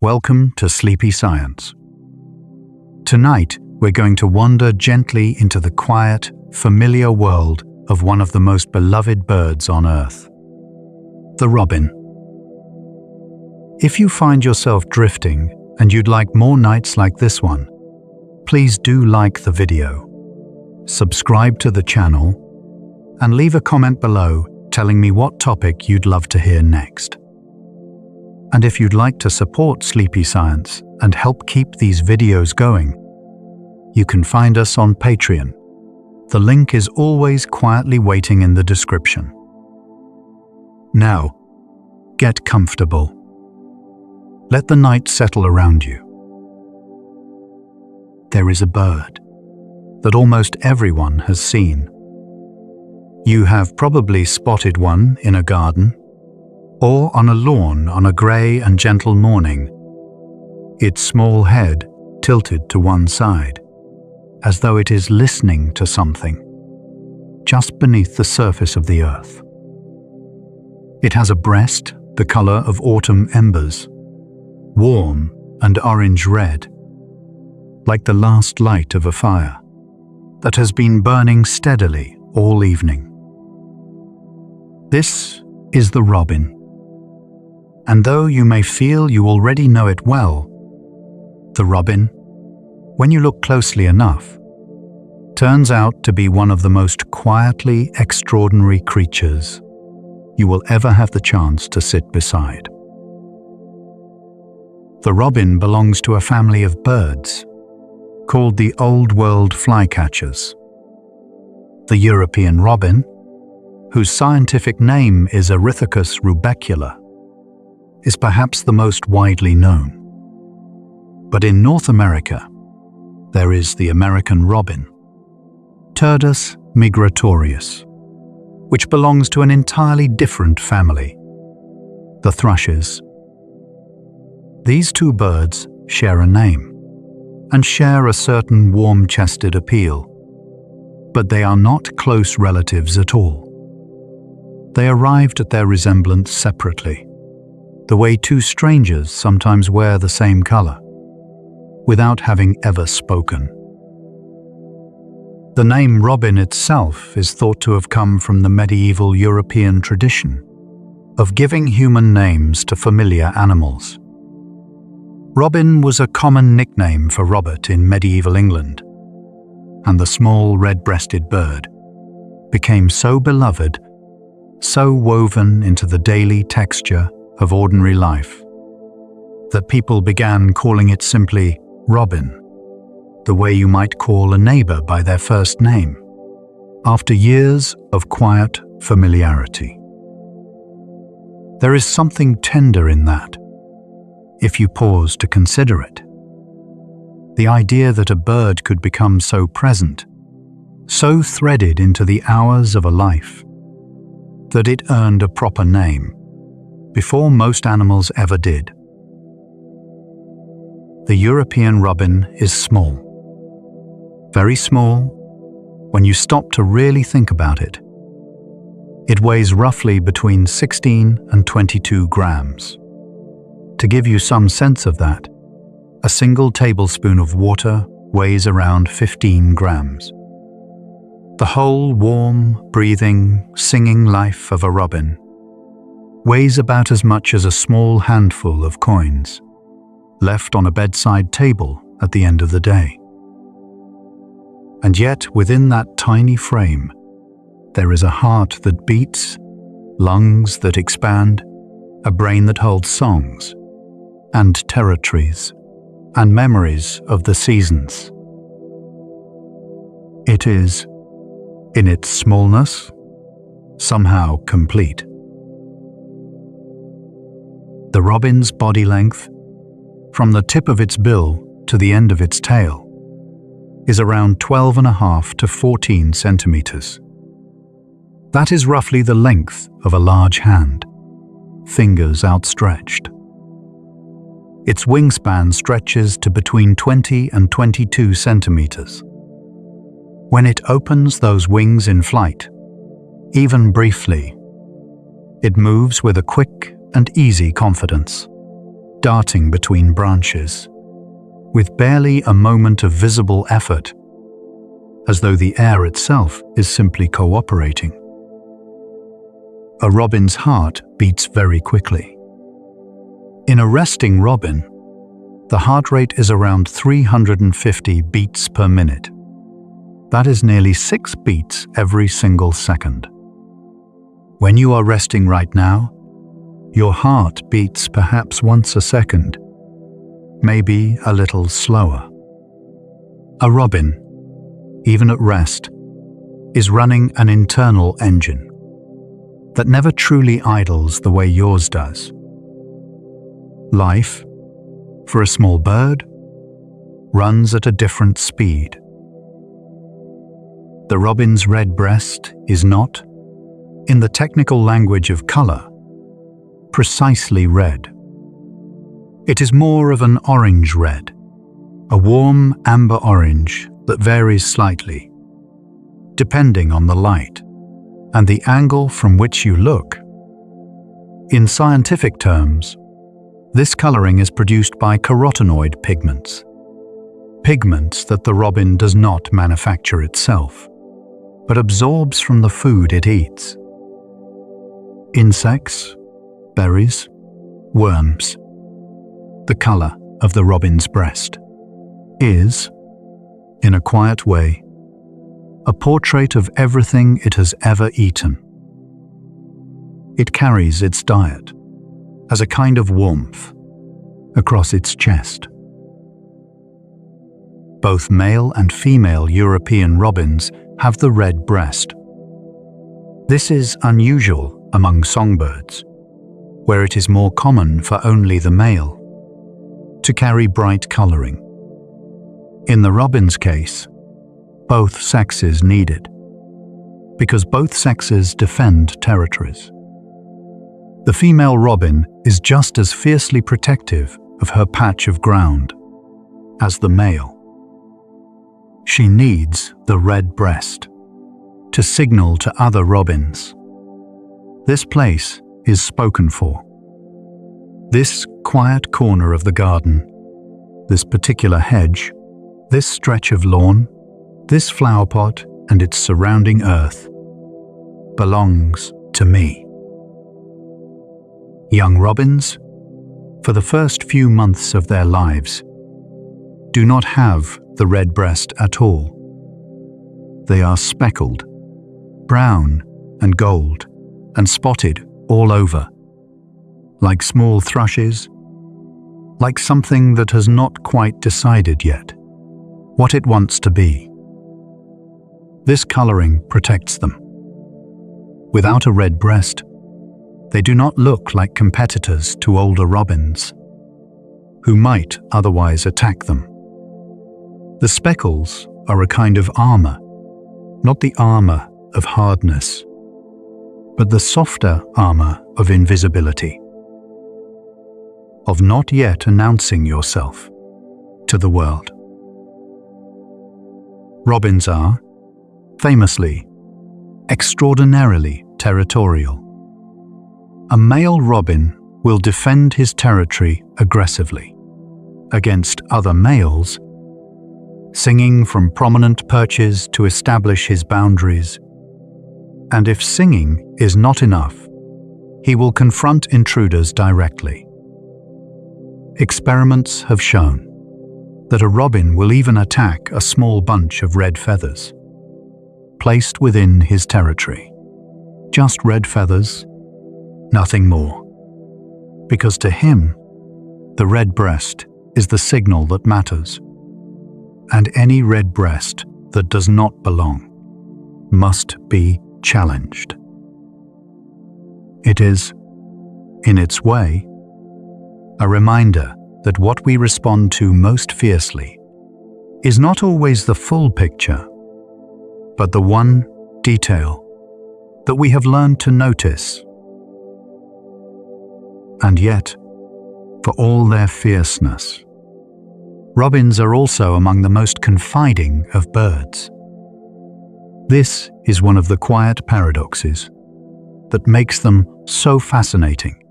Welcome to Sleepy Science. Tonight, we're going to wander gently into the quiet, familiar world of one of the most beloved birds on Earth, the robin. If you find yourself drifting and you'd like more nights like this one, please do like the video, subscribe to the channel, and leave a comment below telling me what topic you'd love to hear next. And if you'd like to support Sleepy Science and help keep these videos going, you can find us on Patreon. The link is always quietly waiting in the description. Now, get comfortable. Let the night settle around you. There is a bird that almost everyone has seen. You have probably spotted one in a garden or on a lawn on a grey and gentle morning, its small head tilted to one side, as though it is listening to something, just beneath the surface of the earth. It has a breast the colour of autumn embers, warm and orange-red, like the last light of a fire that has been burning steadily all evening. This is the robin. And though you may feel you already know it well, the robin, when you look closely enough, turns out to be one of the most quietly extraordinary creatures you will ever have the chance to sit beside. The robin belongs to a family of birds called the Old World flycatchers. The European robin, whose scientific name is Erythacus rubecula, is perhaps the most widely known. But in North America, there is the American robin, Turdus migratorius, which belongs to an entirely different family, the thrushes. These two birds share a name and share a certain warm-chested appeal, but they are not close relatives at all. They arrived at their resemblance separately, the way two strangers sometimes wear the same color, without having ever spoken. The name robin itself is thought to have come from the medieval European tradition of giving human names to familiar animals. Robin was a common nickname for Robert in medieval England, and the small red-breasted bird became so beloved, so woven into the daily texture of ordinary life, that people began calling it simply Robin, the way you might call a neighbor by their first name, after years of quiet familiarity. There is something tender in that, if you pause to consider it. The idea that a bird could become so present, so threaded into the hours of a life, that it earned a proper name before most animals ever did. The European robin is small, very small when you stop to really think about it. It weighs roughly between 16 and 22 grams. To give you some sense of that, a single tablespoon of water weighs around 15 grams. The whole warm, breathing, singing life of a robin weighs about as much as a small handful of coins, left on a bedside table at the end of the day. And yet, within that tiny frame, there is a heart that beats, lungs that expand, a brain that holds songs, and territories, and memories of the seasons. It is, in its smallness, somehow complete. The robin's body length, from the tip of its bill to the end of its tail, is around 12.5 to 14 centimeters. That is roughly the length of a large hand, fingers outstretched. Its wingspan stretches to between 20 and 22 centimeters. When it opens those wings in flight, even briefly, it moves with a quick and easy confidence, darting between branches, with barely a moment of visible effort, as though the air itself is simply cooperating. A robin's heart beats very quickly. In a resting robin, the heart rate is around 350 beats per minute. That is nearly 6 beats every single second. When you are resting right now, your heart beats perhaps once a second, maybe a little slower. A robin, even at rest, is running an internal engine that never truly idles the way yours does. Life, for a small bird, runs at a different speed. The robin's red breast is not, in the technical language of color, precisely red. It is more of an orange red, a warm amber orange that varies slightly, depending on the light and the angle from which you look. In scientific terms, this coloring is produced by carotenoid pigments, pigments that the robin does not manufacture itself, but absorbs from the food it eats. Insects, berries, worms. The color of the robin's breast is, in a quiet way, a portrait of everything it has ever eaten. It carries its diet as a kind of warmth across its chest. Both male and female European robins have the red breast. This is unusual among songbirds, where it is more common for only the male to carry bright coloring. In the robin's case, both sexes need it, because both sexes defend territories. The female robin is just as fiercely protective of her patch of ground as the male. She needs the red breast to signal to other robins. This place is spoken for. This quiet corner of the garden, this particular hedge, this stretch of lawn, this flower pot and its surrounding earth belongs to me. Young robins, for the first few months of their lives, do not have the red breast at all. They are speckled, brown and gold, and spotted all over, like small thrushes, like something that has not quite decided yet what it wants to be. This coloring protects them. Without a red breast, they do not look like competitors to older robins, who might otherwise attack them. The speckles are a kind of armor, not the armor of hardness, but the softer armor of invisibility, of not yet announcing yourself to the world. Robins are, famously, extraordinarily territorial. A male robin will defend his territory aggressively against other males, singing from prominent perches to establish his boundaries. And if singing is not enough, he will confront intruders directly. Experiments have shown that a robin will even attack a small bunch of red feathers placed within his territory. Just red feathers, nothing more. Because to him, the red breast is the signal that matters, and any red breast that does not belong must be challenged. It is, in its way, a reminder that what we respond to most fiercely is not always the full picture, but the one detail that we have learned to notice. And yet, for all their fierceness, robins are also among the most confiding of birds. This is one of the quiet paradoxes that makes them so fascinating.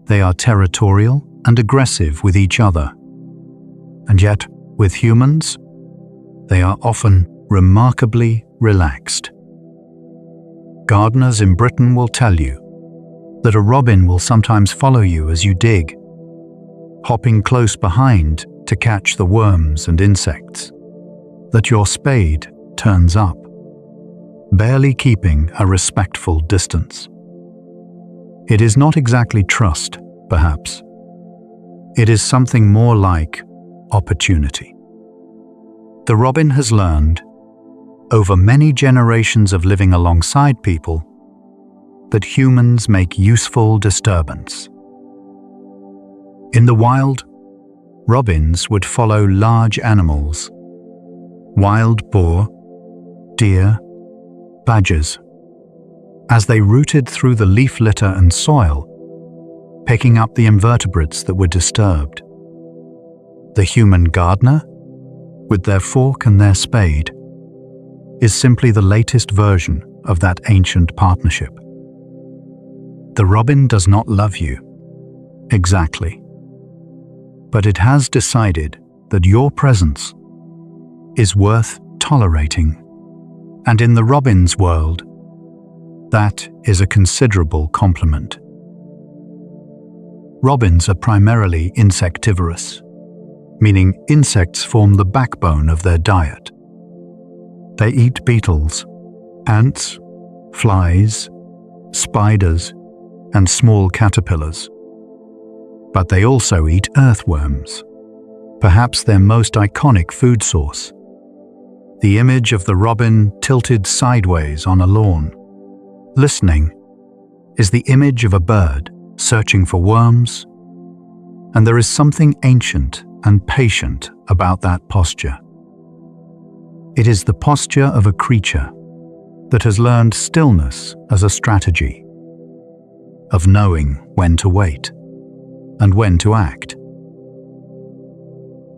They are territorial and aggressive with each other. And yet, with humans, they are often remarkably relaxed. Gardeners in Britain will tell you that a robin will sometimes follow you as you dig, hopping close behind to catch the worms and insects, that your spade turns up, barely keeping a respectful distance. It is not exactly trust, perhaps. It is something more like opportunity. The robin has learned, over many generations of living alongside people, that humans make useful disturbance. In the wild, robins would follow large animals, wild boar, deer, badgers, as they rooted through the leaf litter and soil, picking up the invertebrates that were disturbed. The human gardener, with their fork and their spade, is simply the latest version of that ancient partnership. The robin does not love you, exactly, but it has decided that your presence is worth tolerating. And in the robin's world, that is a considerable compliment. Robins are primarily insectivorous, meaning insects form the backbone of their diet. They eat beetles, ants, flies, spiders, and small caterpillars. But they also eat earthworms, perhaps their most iconic food source. The image of the robin tilted sideways on a lawn, listening, is the image of a bird searching for worms, and there is something ancient and patient about that posture. It is the posture of a creature that has learned stillness as a strategy, of knowing when to wait and when to act.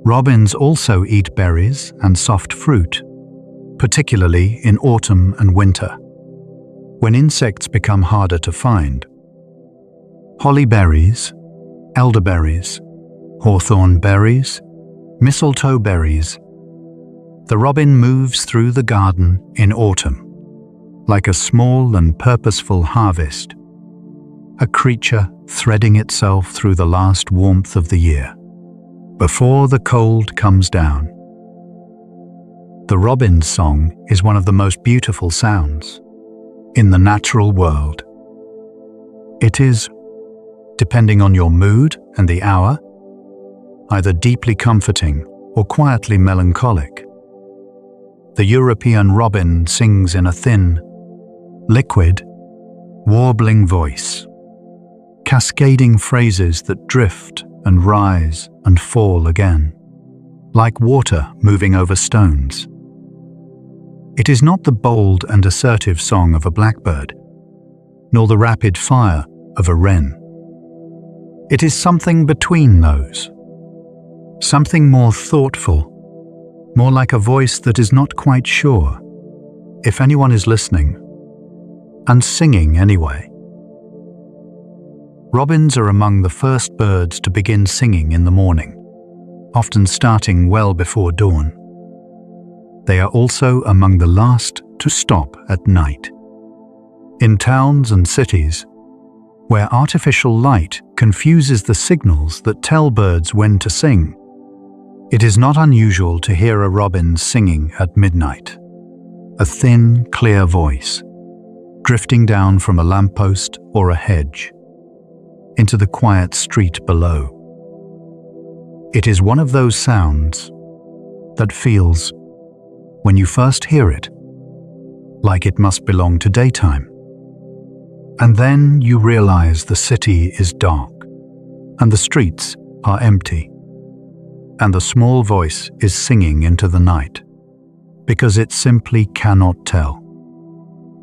Robins also eat berries and soft fruit, particularly in autumn and winter, when insects become harder to find. Holly berries, elderberries, hawthorn berries, mistletoe berries. The robin moves through the garden in autumn, like a small and purposeful harvest, a creature threading itself through the last warmth of the year, before the cold comes down. The robin's song is one of the most beautiful sounds in the natural world. It is, depending on your mood and the hour, either deeply comforting or quietly melancholic. The European robin sings in a thin, liquid, warbling voice, cascading phrases that drift and rise and fall again, like water moving over stones. It is not the bold and assertive song of a blackbird, nor the rapid fire of a wren. It is something between those, something more thoughtful, more like a voice that is not quite sure if anyone is listening, and singing anyway. Robins are among the first birds to begin singing in the morning, often starting well before dawn. They are also among the last to stop at night. In towns and cities, where artificial light confuses the signals that tell birds when to sing, it is not unusual to hear a robin singing at midnight, a thin, clear voice, drifting down from a lamppost or a hedge into the quiet street below. It is one of those sounds that feels, when you first hear it, like it must belong to daytime. And then you realize the city is dark, and the streets are empty, and the small voice is singing into the night, because it simply cannot tell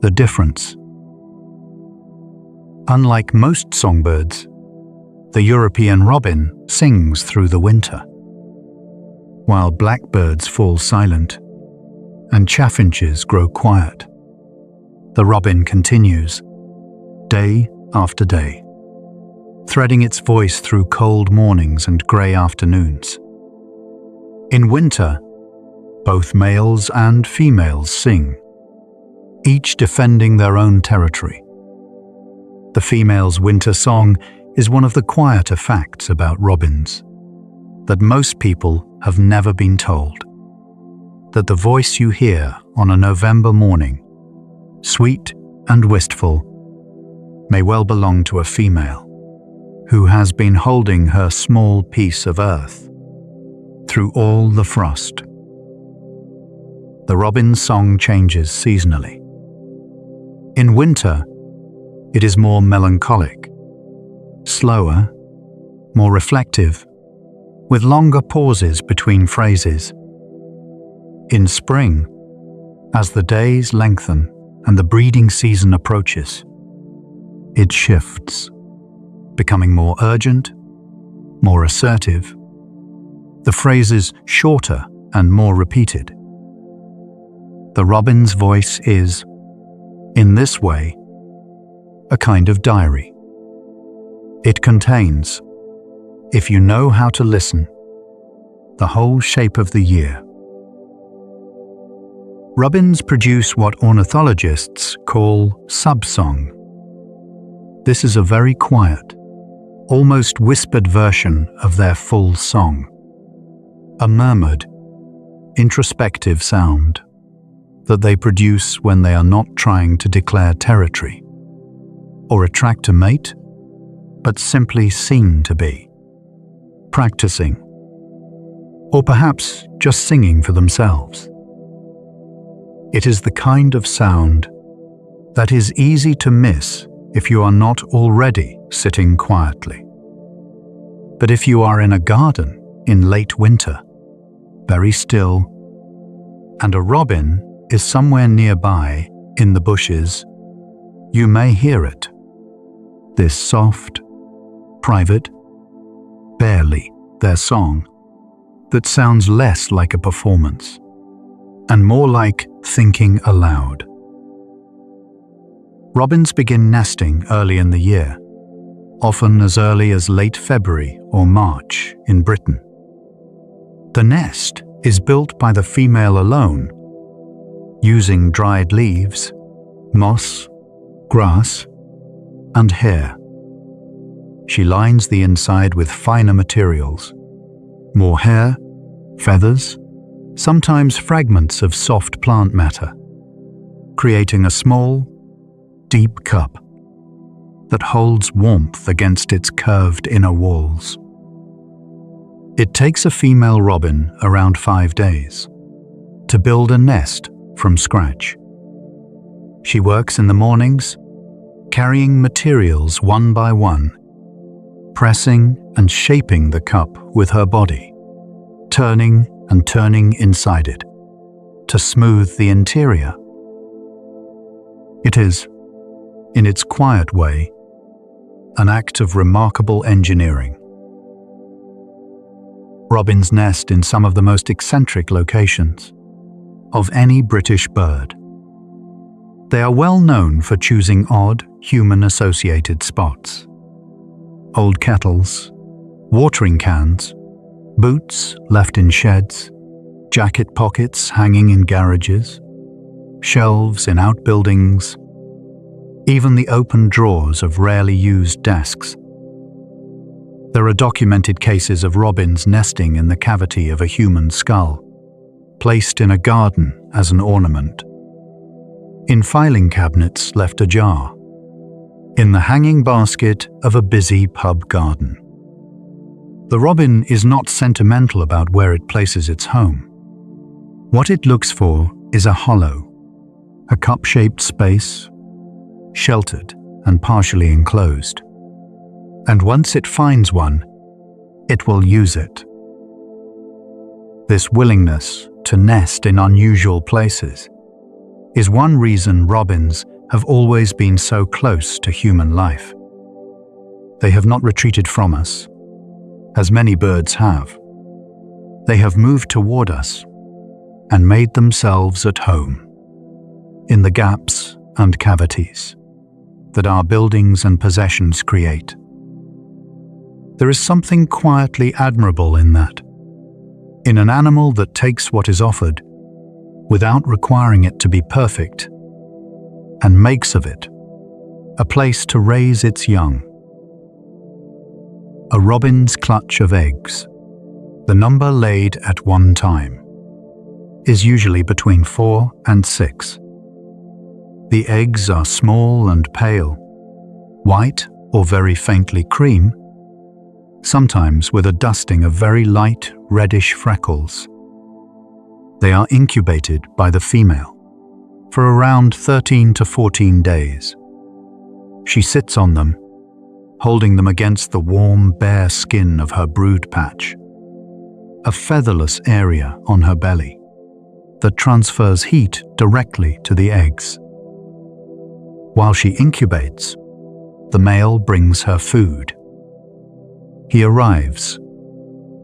the difference. Unlike most songbirds, the European robin sings through the winter, while blackbirds fall silent and chaffinches grow quiet. The robin continues, day after day, threading its voice through cold mornings and grey afternoons. In winter, both males and females sing, each defending their own territory. The female's winter song is one of the quieter facts about robins that most people have never been told. That the voice you hear on a November morning, sweet and wistful, may well belong to a female who has been holding her small piece of earth through all the frost. The robin's song changes seasonally. In winter, it is more melancholic, slower, more reflective, with longer pauses between phrases. In spring, as the days lengthen and the breeding season approaches, it shifts, becoming more urgent, more assertive, the phrases shorter and more repeated. The robin's voice is, in this way, a kind of diary. It contains, if you know how to listen, the whole shape of the year. Robins produce what ornithologists call subsong. This is a very quiet, almost whispered version of their full song. A murmured, introspective sound that they produce when they are not trying to declare territory or attract a mate, but simply seem to be, practicing, or perhaps just singing for themselves. It is the kind of sound that is easy to miss if you are not already sitting quietly. But if you are in a garden in late winter, very still, and a robin is somewhere nearby in the bushes, you may hear it. This soft, private, barely their song that sounds less like a performance and more like thinking aloud. Robins begin nesting early in the year, often as early as late February or March in Britain. The nest is built by the female alone, using dried leaves, moss, grass, and hair. She lines the inside with finer materials, more hair, feathers, sometimes fragments of soft plant matter, creating a small, deep cup that holds warmth against its curved inner walls. It takes a female robin around 5 days to build a nest from scratch. She works in the mornings, carrying materials one by one, pressing and shaping the cup with her body, turning and turning inside it to smooth the interior. It is, in its quiet way, an act of remarkable engineering. Robins nest in some of the most eccentric locations of any British bird. They are well known for choosing odd, human-associated spots. Old kettles, watering cans, boots left in sheds, jacket pockets hanging in garages, shelves in outbuildings, even the open drawers of rarely used desks. There are documented cases of robins nesting in the cavity of a human skull, placed in a garden as an ornament, in filing cabinets left ajar, in the hanging basket of a busy pub garden. The robin is not sentimental about where it places its home. What it looks for is a hollow, a cup-shaped space, sheltered and partially enclosed. And once it finds one, it will use it. This willingness to nest in unusual places is one reason robins have always been so close to human life. They have not retreated from us, as many birds have. They have moved toward us and made themselves at home in the gaps and cavities that our buildings and possessions create. There is something quietly admirable in that. In an animal that takes what is offered, without requiring it to be perfect, and makes of it a place to raise its young. A robin's clutch of eggs, the number laid at one time, is usually between 4 and 6. The eggs are small and pale, white or very faintly cream, sometimes with a dusting of very light reddish freckles. They are incubated by the female for around 13 to 14 days. She sits on them, holding them against the warm, bare skin of her brood patch, a featherless area on her belly that transfers heat directly to the eggs. While she incubates, the male brings her food. He arrives,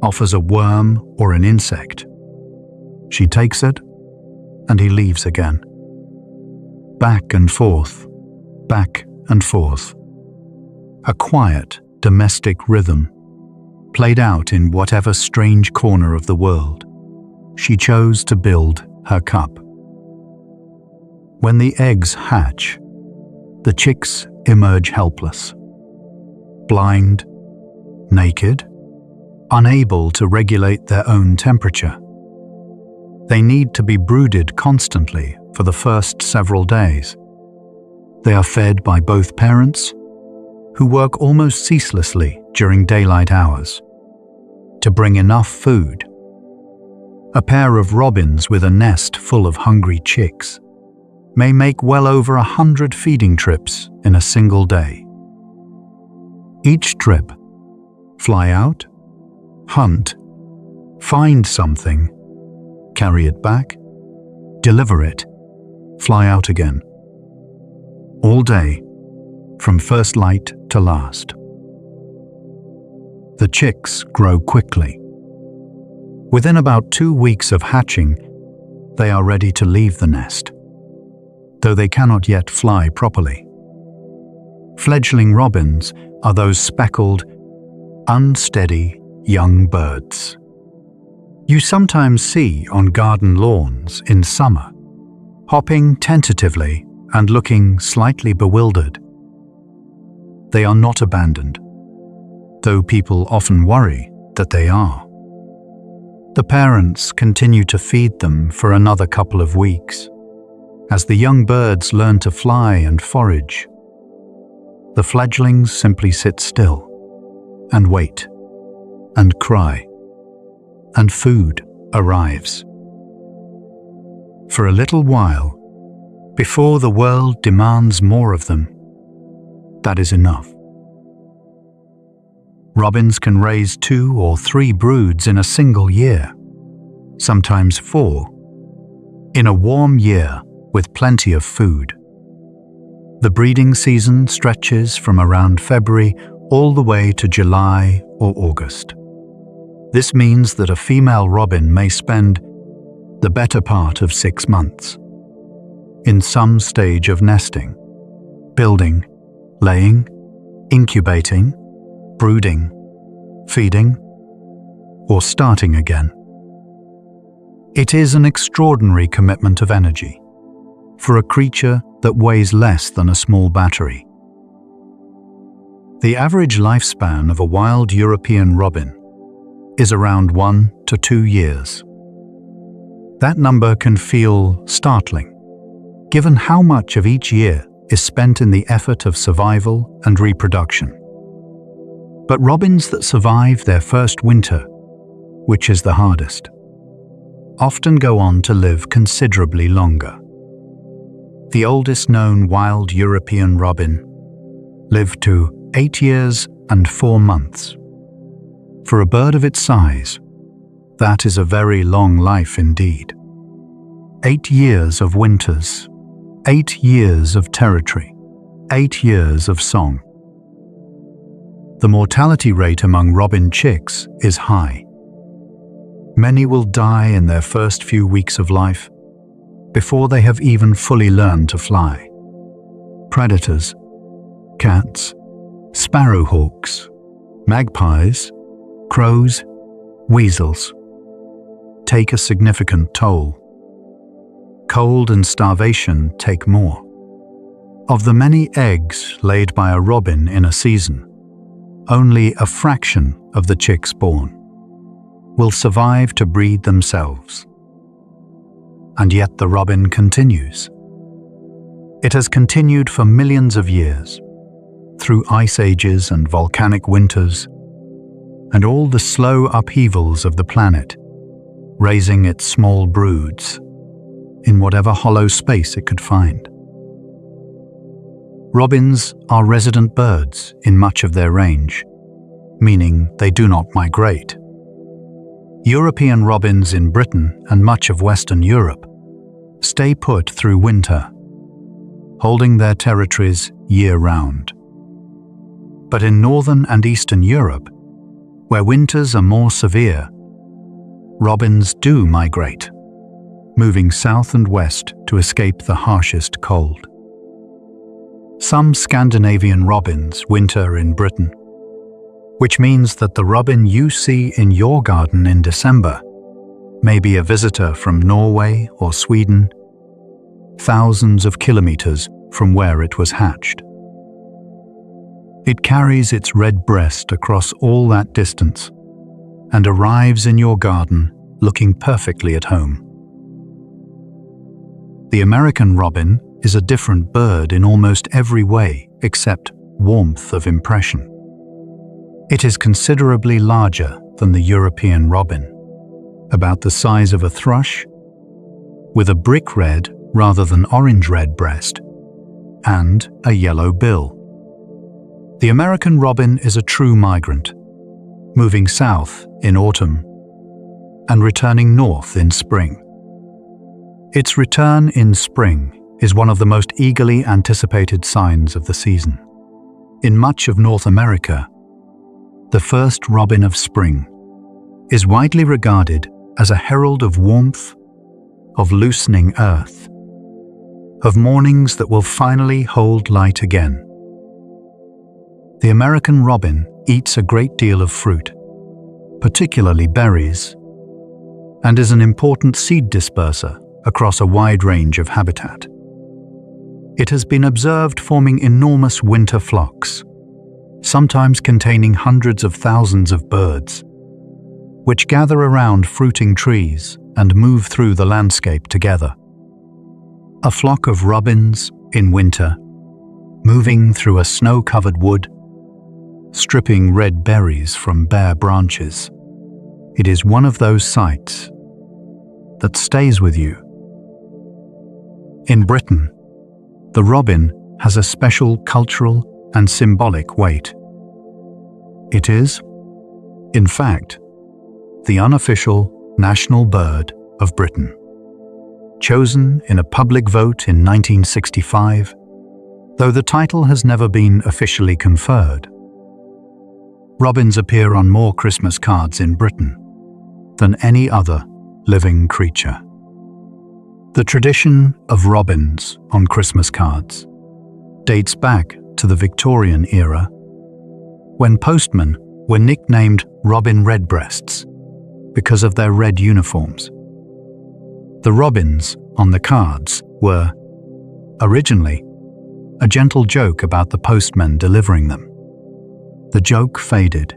offers a worm or an insect. She takes it, and he leaves again. Back and forth, back and forth. A quiet, domestic rhythm, played out in whatever strange corner of the world she chose to build her cup. When the eggs hatch, the chicks emerge helpless, blind, naked, unable to regulate their own temperature. They need to be brooded constantly for the first several days. They are fed by both parents, who work almost ceaselessly during daylight hours, to bring enough food. A pair of robins with a nest full of hungry chicks may make well over 100 feeding trips in a single day. Each trip, fly out, hunt, find something, carry it back, deliver it, fly out again. All day, from first light to last. The chicks grow quickly. Within about 2 weeks of hatching, they are ready to leave the nest, though they cannot yet fly properly. Fledgling robins are those speckled, unsteady young birds you sometimes see on garden lawns in summer, hopping tentatively and looking slightly bewildered. They are not abandoned, though people often worry that they are. The parents continue to feed them for another couple of weeks, as the young birds learn to fly and forage. The fledglings simply sit still and wait and cry, and food arrives. For a little while, before the world demands more of them, that is enough. Robins can raise 2 or 3 broods in a single year, sometimes 4, in a warm year with plenty of food. The breeding season stretches from around February all the way to July or August. This means that a female robin may spend the better part of 6 months in some stage of nesting, building, laying, incubating, brooding, feeding, or starting again. It is an extraordinary commitment of energy for a creature that weighs less than a small battery. The average lifespan of a wild European robin is around 1 to 2 years. That number can feel startling, given how much of each year is spent in the effort of survival and reproduction. But robins that survive their first winter, which is the hardest, often go on to live considerably longer. The oldest known wild European robin lived to 8 years and 4 months. For a bird of its size, that is a very long life indeed. 8 years of winters, 8 years of territory, 8 years of song. The mortality rate among robin chicks is high. Many will die in their first few weeks of life before they have even fully learned to fly. Predators, cats, sparrowhawks, Magpies, crows, weasels take a significant toll. Cold and starvation take more. Of the many eggs laid by a robin in a season, only a fraction of the chicks born will survive to breed themselves. And yet the robin continues. It has continued for millions of years, through ice ages and volcanic winters, and all the slow upheavals of the planet, raising its small broods in whatever hollow space it could find. Robins are resident birds in much of their range, meaning they do not migrate. European robins in Britain and much of Western Europe stay put through winter, holding their territories year-round. But in Northern and Eastern Europe, where winters are more severe, robins do migrate, moving south and west to escape the harshest cold. Some Scandinavian robins winter in Britain, which means that the robin you see in your garden in December may be a visitor from Norway or Sweden, thousands of kilometers from where it was hatched. It carries its red breast across all that distance and arrives in your garden looking perfectly at home. The American robin is a different bird in almost every way except warmth of impression. It is considerably larger than the European robin, about the size of a thrush, with a brick red rather than orange-red breast, and a yellow bill. The American robin is a true migrant, moving south in autumn and returning north in spring. Its return in spring is one of the most eagerly anticipated signs of the season. In much of North America, the first robin of spring is widely regarded as a herald of warmth, of loosening earth, of mornings that will finally hold light again. The American robin eats a great deal of fruit, particularly berries, and is an important seed disperser across a wide range of habitat. It has been observed forming enormous winter flocks, sometimes containing hundreds of thousands of birds, which gather around fruiting trees and move through the landscape together. A flock of robins in winter, moving through a snow-covered wood, stripping red berries from bare branches. It is one of those sights that stays with you. In Britain, the robin has a special cultural and symbolic weight. It is, in fact, the unofficial national bird of Britain. Chosen in a public vote in 1965, though the title has never been officially conferred. Robins appear on more Christmas cards in Britain than any other living creature. The tradition of robins on Christmas cards dates back to the Victorian era, when postmen were nicknamed Robin Redbreasts because of their red uniforms. The robins on the cards were, originally, a gentle joke about the postmen delivering them. The joke faded.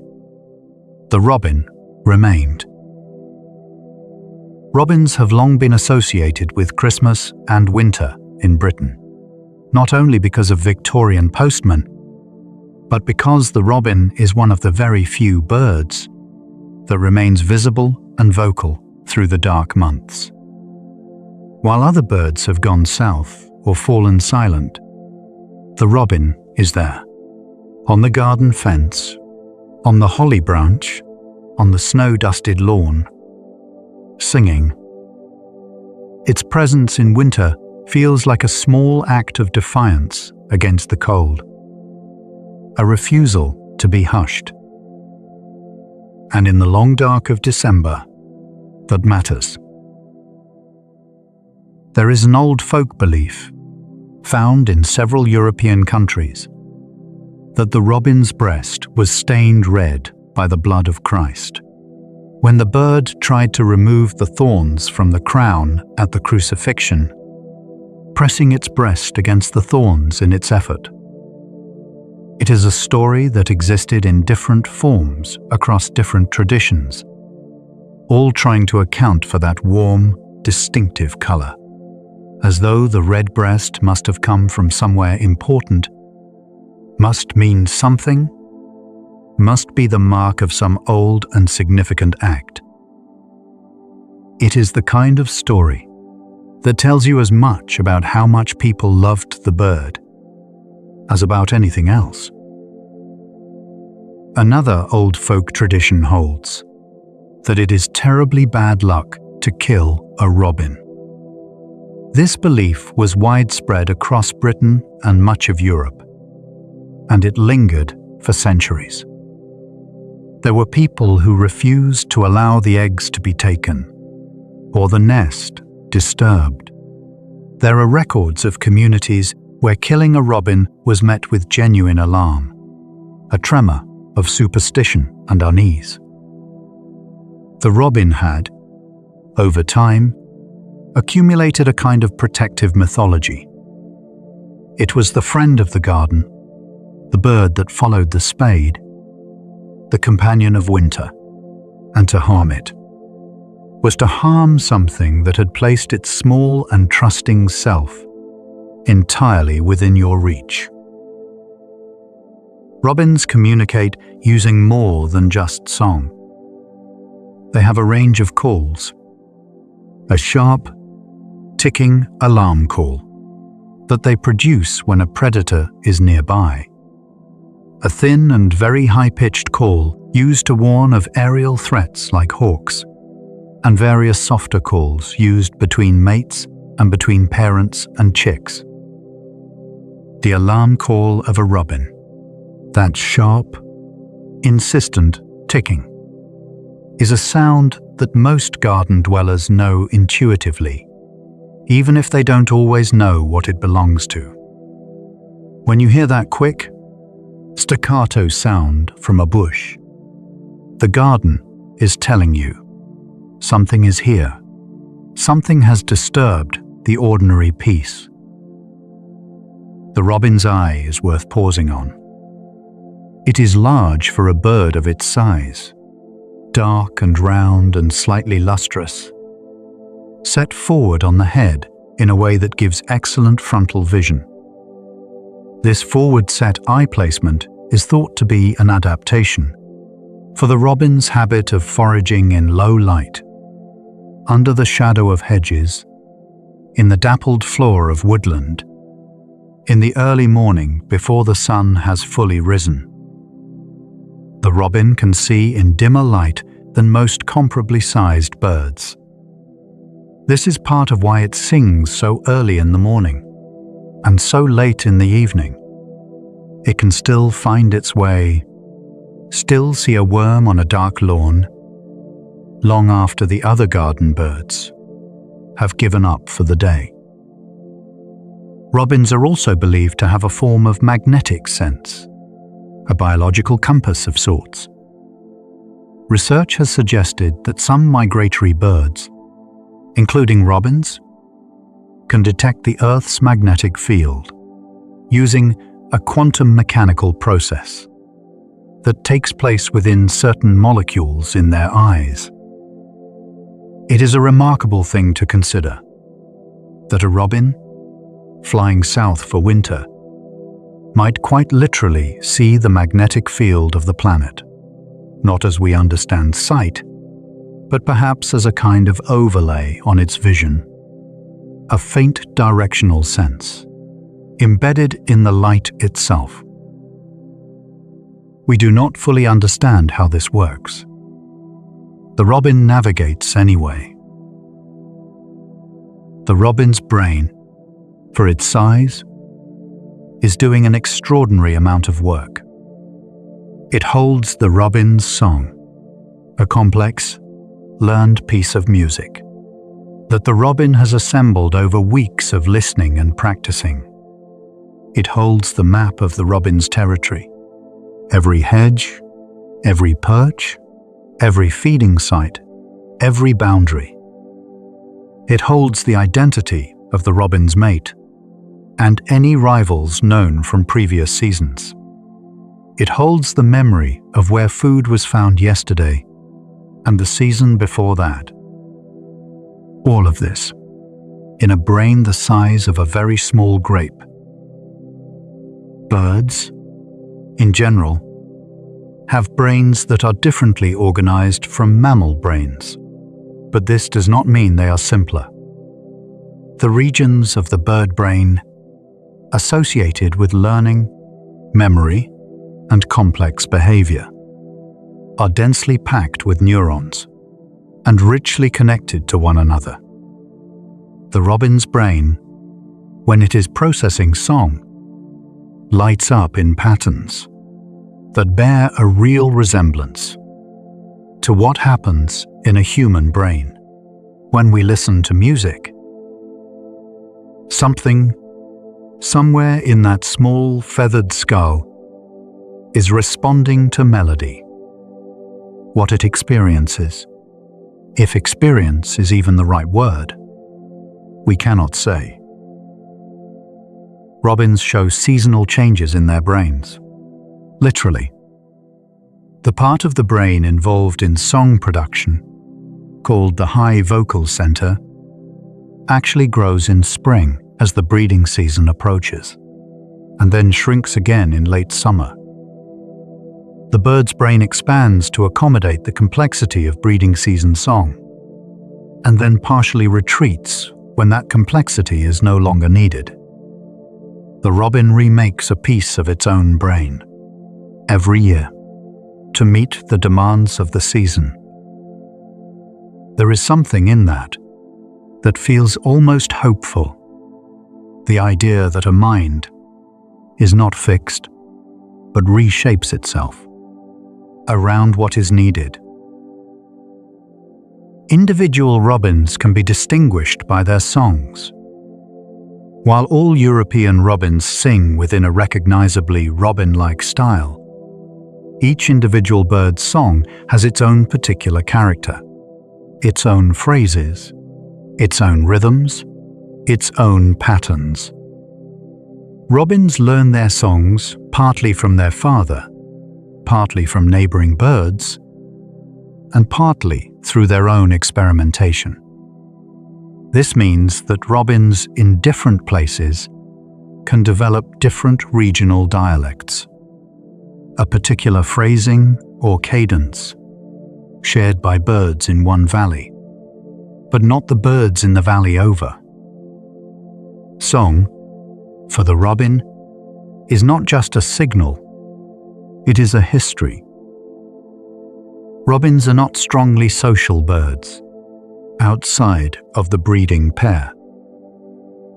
The robin remained. Robins have long been associated with Christmas and winter in Britain, not only because of Victorian postmen, but because the robin is one of the very few birds that remains visible and vocal through the dark months. While other birds have gone south or fallen silent, the robin is there, on the garden fence, on the holly branch, on the snow-dusted lawn, singing. Its presence in winter feels like a small act of defiance against the cold, a refusal to be hushed. And in the long dark of December, that matters. There is an old folk belief, found in several European countries, that the robin's breast was stained red by the blood of Christ. When the bird tried to remove the thorns from the crown at the crucifixion, pressing its breast against the thorns in its effort. It is a story that existed in different forms across different traditions, all trying to account for that warm, distinctive color, as though the red breast must have come from somewhere important, must mean something, must be the mark of some old and significant act. It is the kind of story that tells you as much about how much people loved the bird as about anything else. Another old folk tradition holds that it is terribly bad luck to kill a robin. This belief was widespread across Britain and much of Europe, and it lingered for centuries. There were people who refused to allow the eggs to be taken, or the nest disturbed. There are records of communities where killing a robin was met with genuine alarm, a tremor of superstition and unease. The robin had, over time, accumulated a kind of protective mythology. It was the friend of the garden, the bird that followed the spade, the companion of winter, and to harm it was to harm something that had placed its small and trusting self entirely within your reach. Robins communicate using more than just song. They have a range of calls, a sharp, ticking alarm call that they produce when a predator is nearby, a thin and very high-pitched call used to warn of aerial threats like hawks, and various softer calls used between mates and between parents and chicks. The alarm call of a robin, that sharp, insistent ticking, is a sound that most garden dwellers know intuitively, even if they don't always know what it belongs to. When you hear that quick, staccato sound from a bush, the garden is telling you something is here. Something has disturbed the ordinary peace. The robin's eye is worth pausing on. It is large for a bird of its size, dark and round and slightly lustrous, set forward on the head in a way that gives excellent frontal vision. This forward-set eye placement is thought to be an adaptation for the robin's habit of foraging in low light, under the shadow of hedges, in the dappled floor of woodland, in the early morning before the sun has fully risen. The robin can see in dimmer light than most comparably sized birds. This is part of why it sings so early in the morning and so late in the evening. It can still find its way, still see a worm on a dark lawn, long after the other garden birds have given up for the day. Robins are also believed to have a form of magnetic sense, a biological compass of sorts. Research has suggested that some migratory birds, including robins, can detect the Earth's magnetic field using a quantum mechanical process that takes place within certain molecules in their eyes. It is a remarkable thing to consider that a robin, flying south for winter, might quite literally see the magnetic field of the planet, not as we understand sight, but perhaps as a kind of overlay on its vision, a faint directional sense, embedded in the light itself. We do not fully understand how this works. The robin navigates anyway. The robin's brain, for its size, is doing an extraordinary amount of work. It holds the robin's song, a complex, learned piece of music that the robin has assembled over weeks of listening and practicing. It holds the map of the robin's territory, Every hedge, every perch, every feeding site, every boundary. It holds the identity of the robin's mate and any rivals known from previous seasons. It holds the memory of where food was found yesterday and the season before that. All of this in a brain the size of a very small grape. Birds, in general, have brains that are differently organized from mammal brains, but this does not mean they are simpler. The regions of the bird brain associated with learning, memory, and complex behavior are densely packed with neurons and richly connected to one another. The robin's brain, when it is processing song, lights up in patterns that bear a real resemblance to what happens in a human brain when we listen to music. Something, somewhere in that small feathered skull, is responding to melody. What it experiences, if experience is even the right word, we cannot say. Robins show seasonal changes in their brains. Literally. The part of the brain involved in song production, called the high vocal center, actually grows in spring as the breeding season approaches, and then shrinks again in late summer. The bird's brain expands to accommodate the complexity of breeding season song, and then partially retreats when that complexity is no longer needed. The robin remakes a piece of its own brain every year to meet the demands of the season. There is something in that feels almost hopeful. The idea that a mind is not fixed, but reshapes itself around what is needed. Individual robins can be distinguished by their songs. While all European robins sing within a recognizably robin-like style, each individual bird's song has its own particular character, its own phrases, its own rhythms, its own patterns. Robins learn their songs partly from their father, partly from neighboring birds, and partly through their own experimentation. This means that robins in different places can develop different regional dialects, a particular phrasing or cadence shared by birds in one valley, but not the birds in the valley over. Song, for the robin, is not just a signal, it is a history. Robins are not strongly social birds outside of the breeding pair.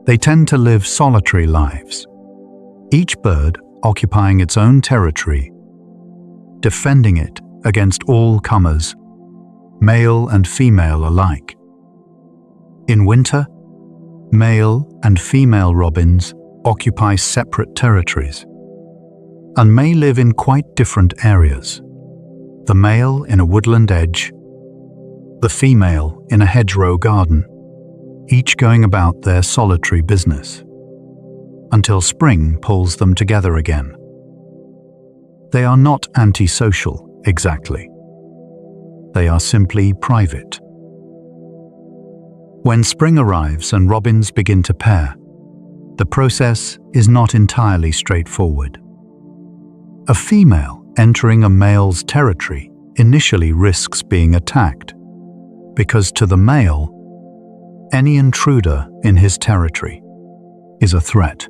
They tend to live solitary lives, each bird occupying its own territory, defending it against all comers, male and female alike. In winter, male and female robins occupy separate territories and may live in quite different areas. The male in a woodland edge, the female in a hedgerow garden, each going about their solitary business, until spring pulls them together again. They are not antisocial, exactly. They are simply private. When spring arrives and robins begin to pair, the process is not entirely straightforward. A female entering a male's territory initially risks being attacked, because to the male, any intruder in his territory is a threat.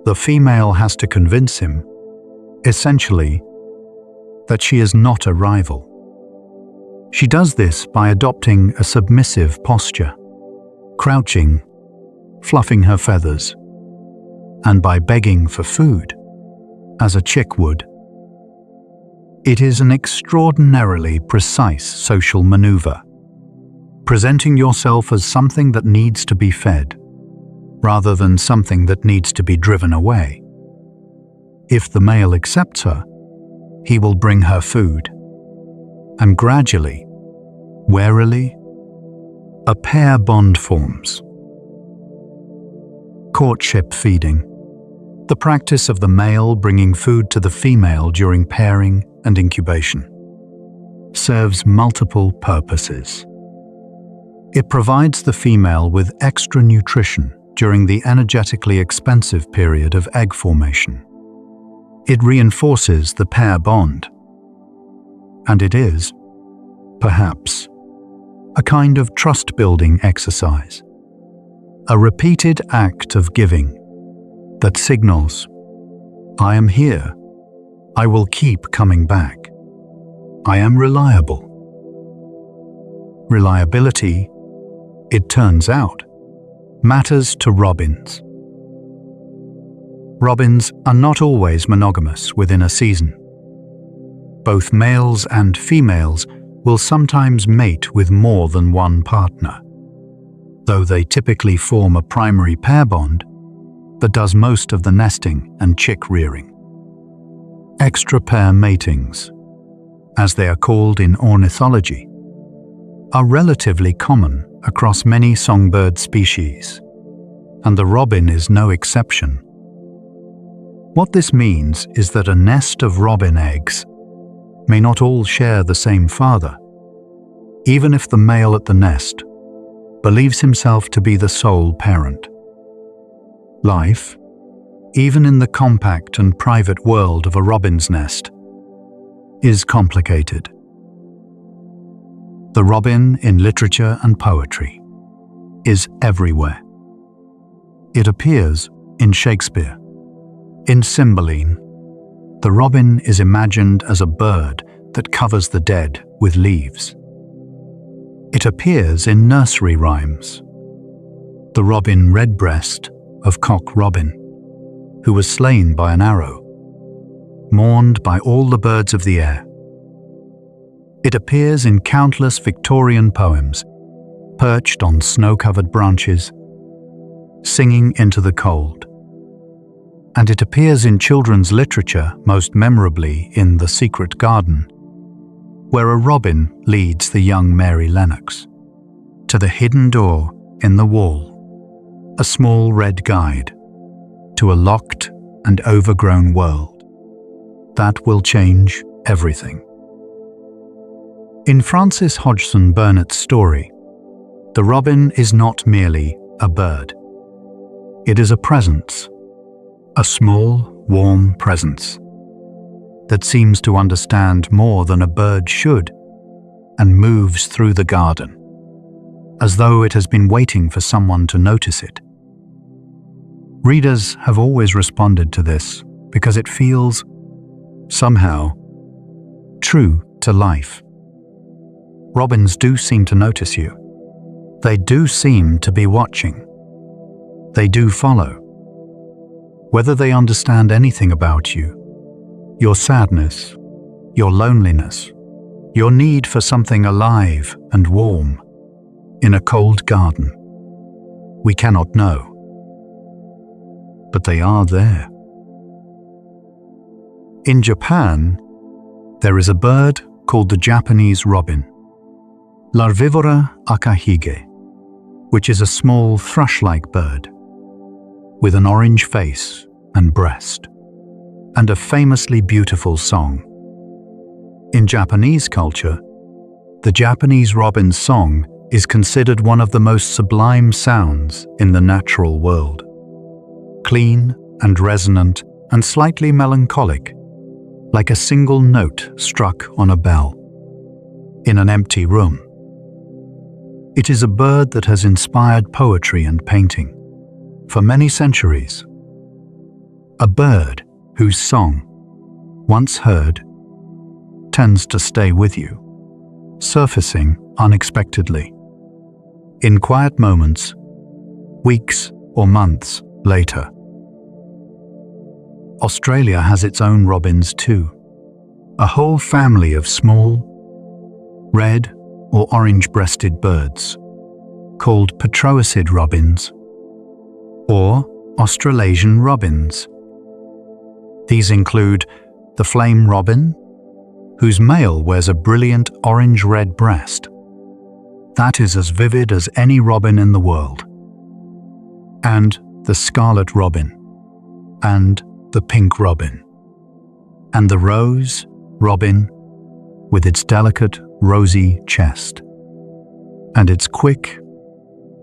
The female has to convince him, essentially, that she is not a rival. She does this by adopting a submissive posture, crouching, fluffing her feathers, and by begging for food, as a chick would. It is an extraordinarily precise social maneuver, presenting yourself as something that needs to be fed, rather than something that needs to be driven away. If the male accepts her, he will bring her food. And gradually, warily, a pair bond forms. Courtship feeding, the practice of the male bringing food to the female during pairing and incubation, serves multiple purposes. It provides the female with extra nutrition during the energetically expensive period of egg formation. It reinforces the pair bond. And it is, perhaps, a kind of trust-building exercise, a repeated act of giving that signals, I am here, I will keep coming back, I am reliable. Reliability, it turns out, matters to robins. Robins are not always monogamous within a season. Both males and females will sometimes mate with more than one partner, though they typically form a primary pair bond that does most of the nesting and chick rearing. Extra pair matings, as they are called in ornithology, are relatively common across many songbird species, and the robin is no exception. What this means is that a nest of robin eggs may not all share the same father, even if the male at the nest believes himself to be the sole parent. Life, even in the compact and private world of a robin's nest, is complicated. The robin in literature and poetry is everywhere. It appears in Shakespeare. In Cymbeline, the robin is imagined as a bird that covers the dead with leaves. It appears in nursery rhymes. The robin redbreast of Cock Robin, who was slain by an arrow, mourned by all the birds of the air. It appears in countless Victorian poems, perched on snow-covered branches, singing into the cold. And it appears in children's literature, most memorably in The Secret Garden, where a robin leads the young Mary Lennox to the hidden door in the wall, a small red guide to a locked and overgrown world that will change everything. In Frances Hodgson Burnett's story, the robin is not merely a bird. It is a presence, a small, warm presence that seems to understand more than a bird should and moves through the garden, as though it has been waiting for someone to notice it. Readers have always responded to this because it feels, somehow, true to life. Robins do seem to notice you. They do seem to be watching. They do follow. Whether they understand anything about you, your sadness, your loneliness, your need for something alive and warm in a cold garden, we cannot know. But they are there. In Japan, there is a bird called the Japanese robin, Larvivora akahige, which is a small thrush-like bird with an orange face and breast, and a famously beautiful song. In Japanese culture, the Japanese robin's song is considered one of the most sublime sounds in the natural world. Clean and resonant and slightly melancholic, like a single note struck on a bell in an empty room. It is a bird that has inspired poetry and painting for many centuries. A bird whose song, once heard, tends to stay with you, surfacing unexpectedly, in quiet moments, weeks or months later. Australia has its own robins too, a whole family of small, red or orange-breasted birds, called Petroacid robins, or Australasian robins. These include the flame robin, whose male wears a brilliant orange-red breast. That is as vivid as any robin in the world. And the scarlet robin, and the pink robin, and the rose robin with its delicate, rosy chest, and its quick,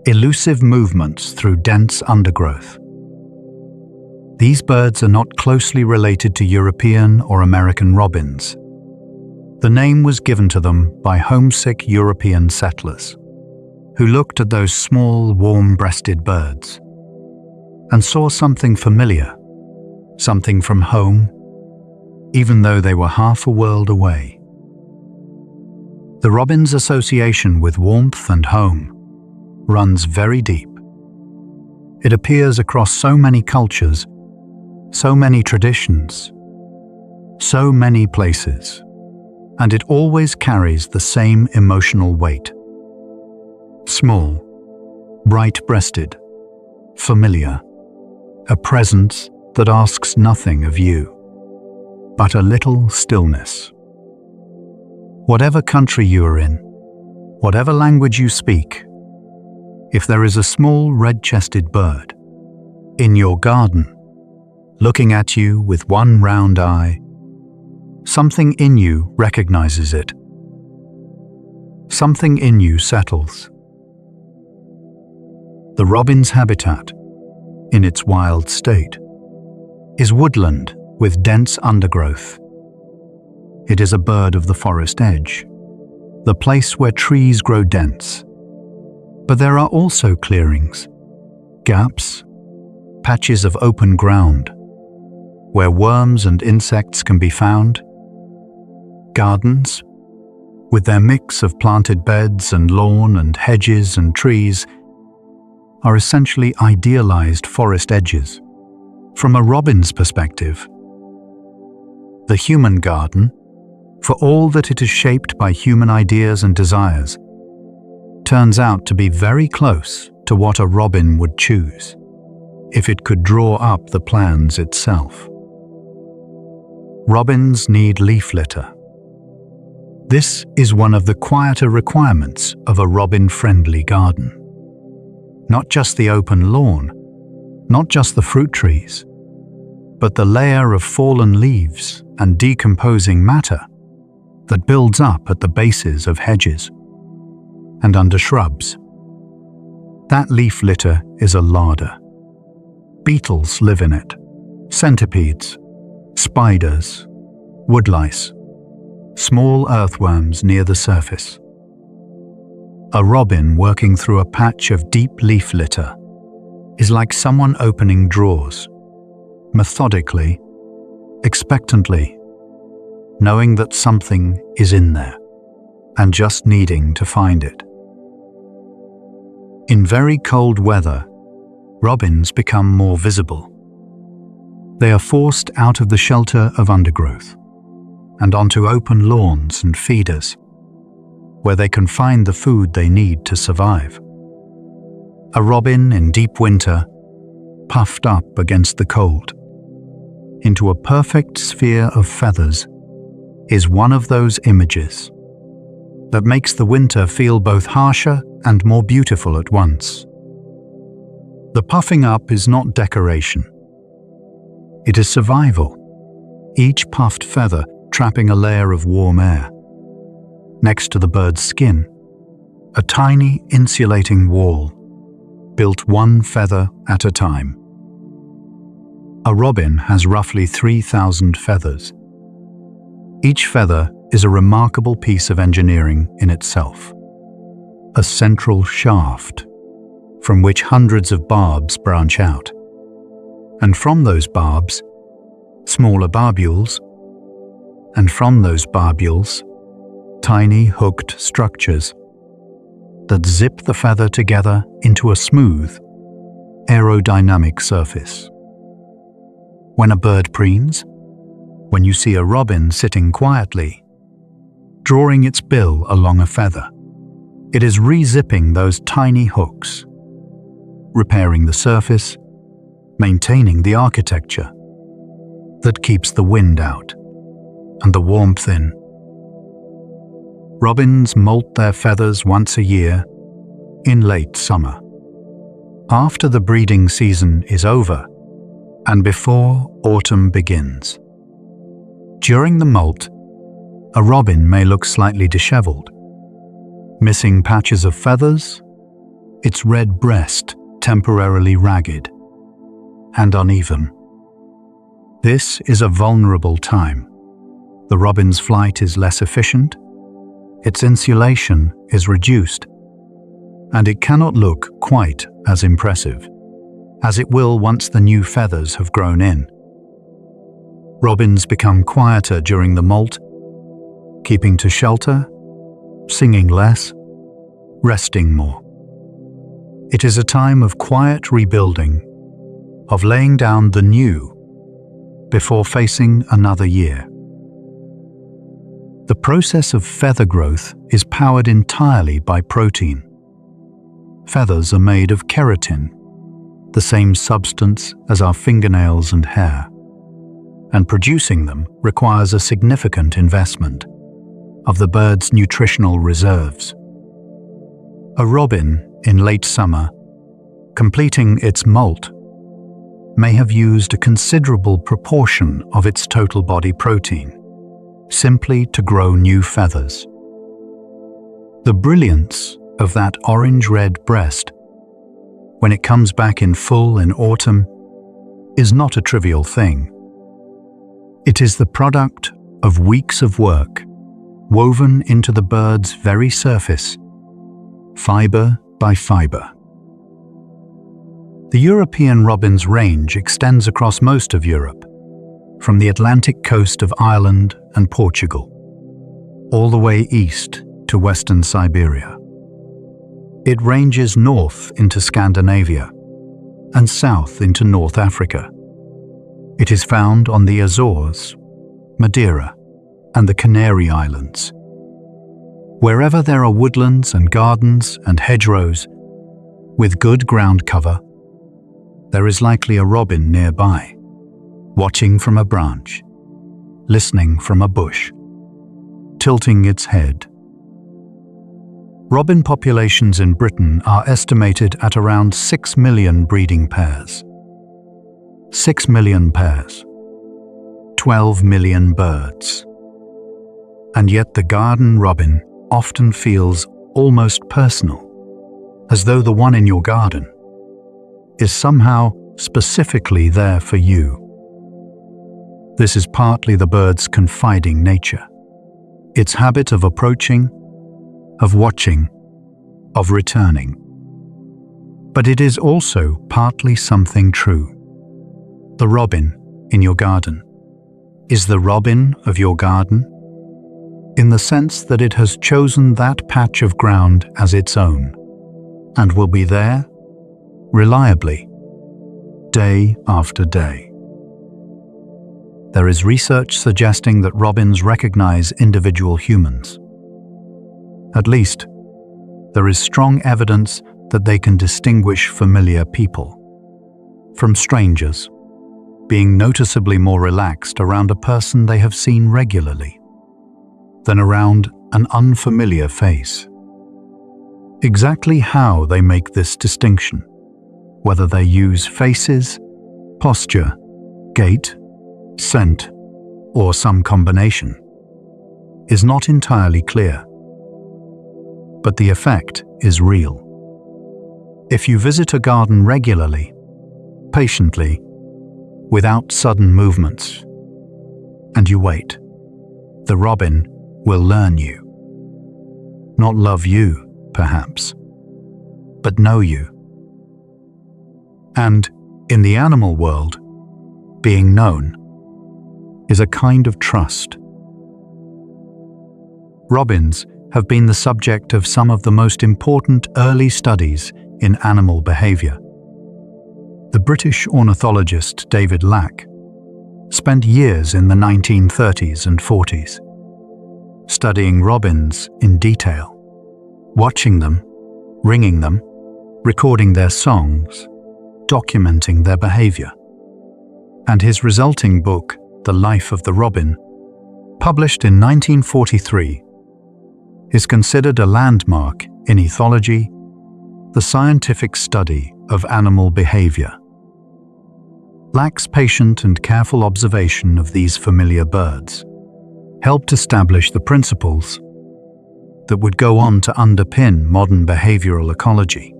elusive movements through dense undergrowth. These birds are not closely related to European or American robins. The name was given to them by homesick European settlers, who looked at those small, warm-breasted birds and saw something familiar, something from home, even though they were half a world away. The robin's association with warmth and home runs very deep. It appears across so many cultures, so many traditions, so many places, and it always carries the same emotional weight. Small, bright-breasted, familiar, a presence that asks nothing of you, but a little stillness. Whatever country you are in, whatever language you speak, if there is a small red-chested bird in your garden, looking at you with one round eye, something in you recognizes it. Something in you settles. The robin's habitat, in its wild state, is woodland with dense undergrowth. It is a bird of the forest edge, the place where trees grow dense. But there are also clearings, gaps, patches of open ground, where worms and insects can be found. Gardens, with their mix of planted beds and lawn and hedges and trees, are essentially idealized forest edges. From a robin's perspective, the human garden, for all that it is shaped by human ideas and desires, turns out to be very close to what a robin would choose, if it could draw up the plans itself. Robins need leaf litter. This is one of the quieter requirements of a robin-friendly garden. Not just the open lawn, not just the fruit trees, but the layer of fallen leaves and decomposing matter that builds up at the bases of hedges and under shrubs. That leaf litter is a larder. Beetles live in it, centipedes, spiders, woodlice, small earthworms near the surface. A robin working through a patch of deep leaf litter is like someone opening drawers, methodically, expectantly, knowing that something is in there and just needing to find it. In very cold weather, robins become more visible. They are forced out of the shelter of undergrowth and onto open lawns and feeders, where they can find the food they need to survive. A robin in deep winter, puffed up against the cold, into a perfect sphere of feathers, is one of those images that makes the winter feel both harsher and more beautiful at once. The puffing up is not decoration. It is survival, each puffed feather trapping a layer of warm air. Next to the bird's skin, a tiny insulating wall, built one feather at a time. A robin has roughly 3,000 feathers. Each feather is a remarkable piece of engineering in itself. A central shaft, from which hundreds of barbs branch out. And from those barbs, smaller barbules, and from those barbules, tiny hooked structures that zip the feather together into a smooth, aerodynamic surface. When a bird preens, when you see a robin sitting quietly, drawing its bill along a feather, it is re-zipping those tiny hooks, repairing the surface, maintaining the architecture that keeps the wind out and the warmth in Robins molt their feathers once a year in late summer, after the breeding season is over and before autumn begins. During the molt, a robin may look slightly disheveled, missing patches of feathers, its red breast temporarily ragged and uneven. This is a vulnerable time. The robin's flight is less efficient, its insulation is reduced, and it cannot look quite as impressive as it will once the new feathers have grown in. Robins become quieter during the molt, keeping to shelter, singing less, resting more. It is a time of quiet rebuilding, of laying down the new before facing another year. The process of feather growth is powered entirely by protein. Feathers are made of keratin, the same substance as our fingernails and hair, and producing them requires a significant investment of the bird's nutritional reserves. A robin in late summer, completing its molt, may have used a considerable proportion of its total body protein simply to grow new feathers. The brilliance of that orange-red breast, when it comes back in full in autumn, is not a trivial thing. It is the product of weeks of work, woven into the bird's very surface, fiber by fiber. The European robin's range extends across most of Europe, from the Atlantic coast of Ireland and Portugal, all the way east to western Siberia. It ranges north into Scandinavia and south into North Africa. It is found on the Azores, Madeira, and the Canary Islands. Wherever there are woodlands and gardens and hedgerows with good ground cover, there is likely a robin nearby, watching from a branch, listening from a bush, tilting its head. Robin populations in Britain are estimated at around 6 million breeding pairs. 6 million pairs. 12 million birds. And yet the garden robin often feels almost personal, as though the one in your garden is somehow specifically there for you. This is partly the bird's confiding nature, its habit of approaching, of watching, of returning. But it is also partly something true. The robin in your garden is the robin of your garden, in the sense that it has chosen that patch of ground as its own, and will be there, reliably, day after day. There is research suggesting that robins recognize individual humans. At least, there is strong evidence that they can distinguish familiar people from strangers, being noticeably more relaxed around a person they have seen regularly than around an unfamiliar face. Exactly how they make this distinction, whether they use faces, posture, gait, scent, or some combination, is not entirely clear. But the effect is real. If you visit a garden regularly, patiently, without sudden movements, and you wait, the robin will learn you. Not love you, perhaps, but know you. And in the animal world, being known is a kind of trust. Robins have been the subject of some of the most important early studies in animal behavior. The British ornithologist David Lack spent years in the 1930s and 40s studying robins in detail, watching them, ringing them, recording their songs, documenting their behavior. And his resulting book, The Life of the Robin, published in 1943, is considered a landmark in ethology, the scientific study of animal behavior. Lack's patient and careful observation of these familiar birds helped establish the principles that would go on to underpin modern behavioral ecology.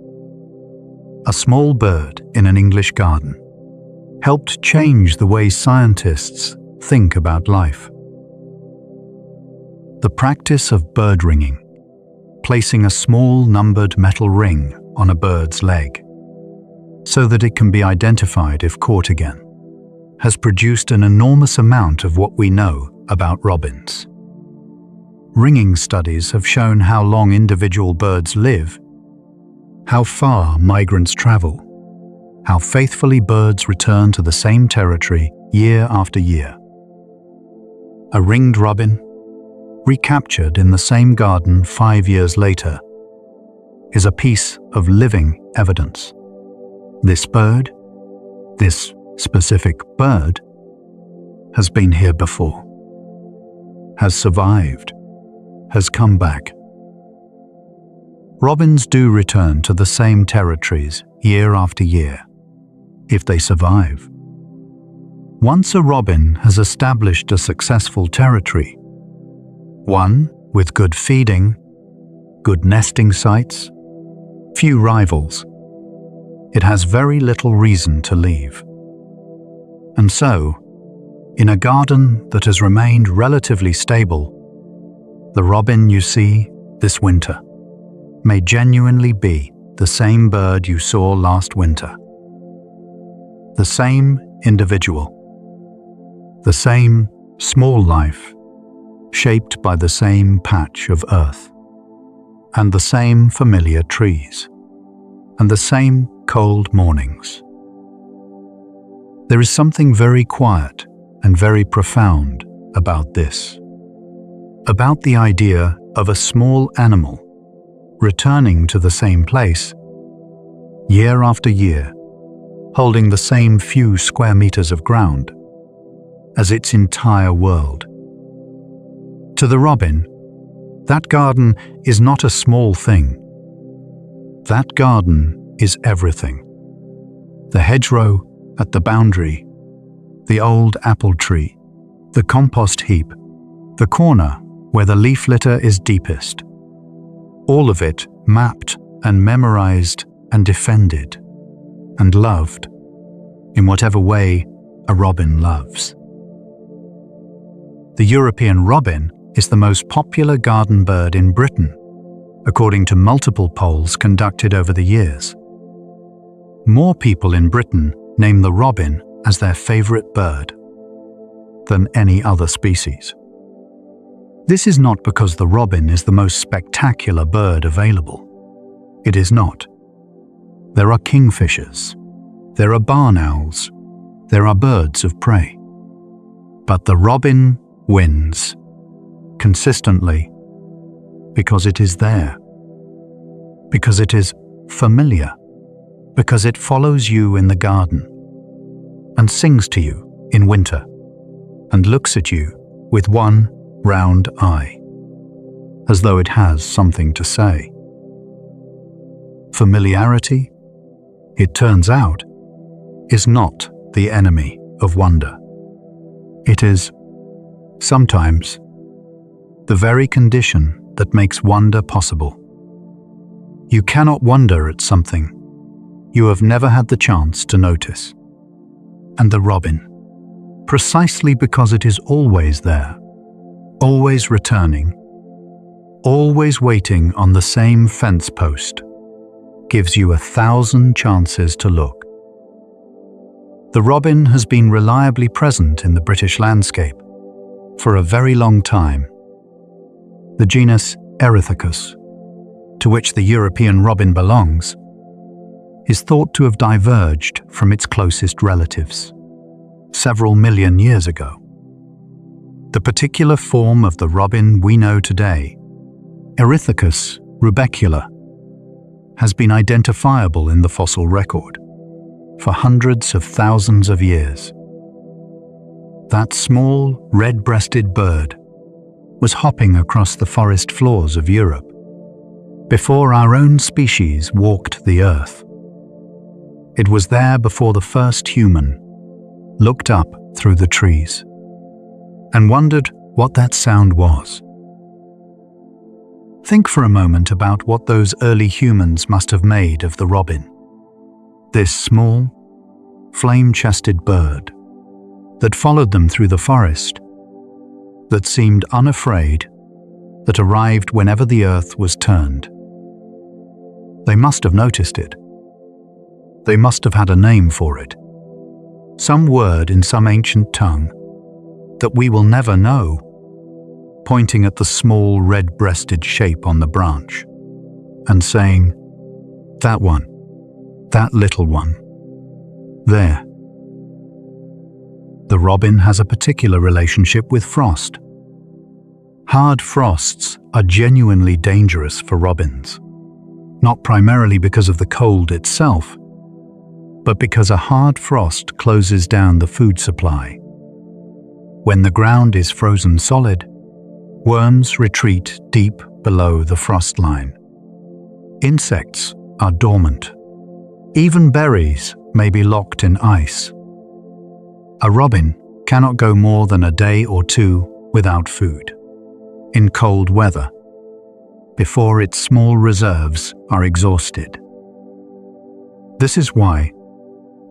A small bird in an English garden helped change the way scientists think about life. The practice of bird ringing, placing a small numbered metal ring on a bird's leg so that it can be identified if caught again, has produced an enormous amount of what we know about robins. Ringing studies have shown how long individual birds live, how far migrants travel, how faithfully birds return to the same territory year after year. A ringed robin, recaptured in the same garden 5 years later, is a piece of living evidence. This bird, this specific bird, has been here before, has survived, has come back. Robins do return to the same territories year after year, if they survive. Once a robin has established a successful territory, one with good feeding, good nesting sites, few rivals, it has very little reason to leave. And so, in a garden that has remained relatively stable, the robin you see this winter may genuinely be the same bird you saw last winter. The same individual, the same small life, shaped by the same patch of earth, and the same familiar trees, and the same cold mornings. There is something very quiet and very profound about this, about the idea of a small animal returning to the same place, year after year, holding the same few square meters of ground as its entire world. To the robin, that garden is not a small thing. That garden is everything. The hedgerow at the boundary, the old apple tree, the compost heap, the corner where the leaf litter is deepest. All of it mapped and memorized and defended and loved in whatever way a robin loves. The European robin is the most popular garden bird in Britain, according to multiple polls conducted over the years. More people in Britain name the robin as their favorite bird than any other species. This is not because the robin is the most spectacular bird available. It is not. There are kingfishers, there are barn owls, there are birds of prey. But the robin wins consistently because it is there, because it is familiar, because it follows you in the garden and sings to you in winter and looks at you with one round eye, as though it has something to say. Familiarity, it turns out, is not the enemy of wonder. It is, sometimes, the very condition that makes wonder possible. You cannot wonder at something you have never had the chance to notice. And the robin, precisely because it is always there, always returning, always waiting on the same fence post, gives you 1,000 chances to look. The robin has been reliably present in the British landscape for a very long time. The genus Erithacus, to which the European robin belongs, is thought to have diverged from its closest relatives several million years ago. The particular form of the robin we know today, Erithacus rubecula, has been identifiable in the fossil record for hundreds of thousands of years. That small, red-breasted bird was hopping across the forest floors of Europe before our own species walked the earth. It was there before the first human looked up through the trees and wondered what that sound was. Think for a moment about what those early humans must have made of the robin, this small, flame-chested bird that followed them through the forest, that seemed unafraid, that arrived whenever the earth was turned. They must have noticed it. They must have had a name for it, some word in some ancient tongue that we will never know, pointing at the small red-breasted shape on the branch and saying, "That one, that little one, there." The robin has a particular relationship with frost. Hard frosts are genuinely dangerous for robins, not primarily because of the cold itself, but because a hard frost closes down the food supply. When the ground is frozen solid, worms retreat deep below the frost line. Insects are dormant. Even berries may be locked in ice. A robin cannot go more than a day or two without food, in cold weather, before its small reserves are exhausted. This is why,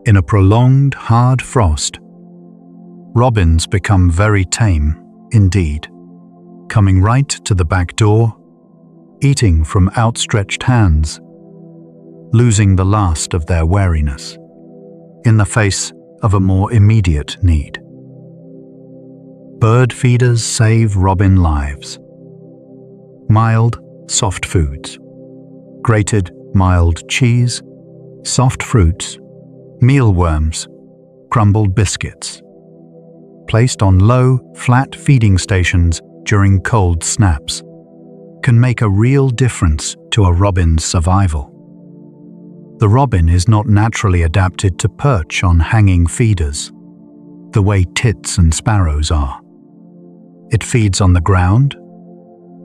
in a prolonged hard frost, robins become very tame indeed, coming right to the back door, eating from outstretched hands, losing the last of their wariness in the face of a more immediate need. Bird feeders save robin lives. Mild, soft foods, grated, mild cheese, soft fruits, mealworms, crumbled biscuits, placed on low, flat feeding stations during cold snaps, can make a real difference to a robin's survival. The robin is not naturally adapted to perch on hanging feeders, the way tits and sparrows are. It feeds on the ground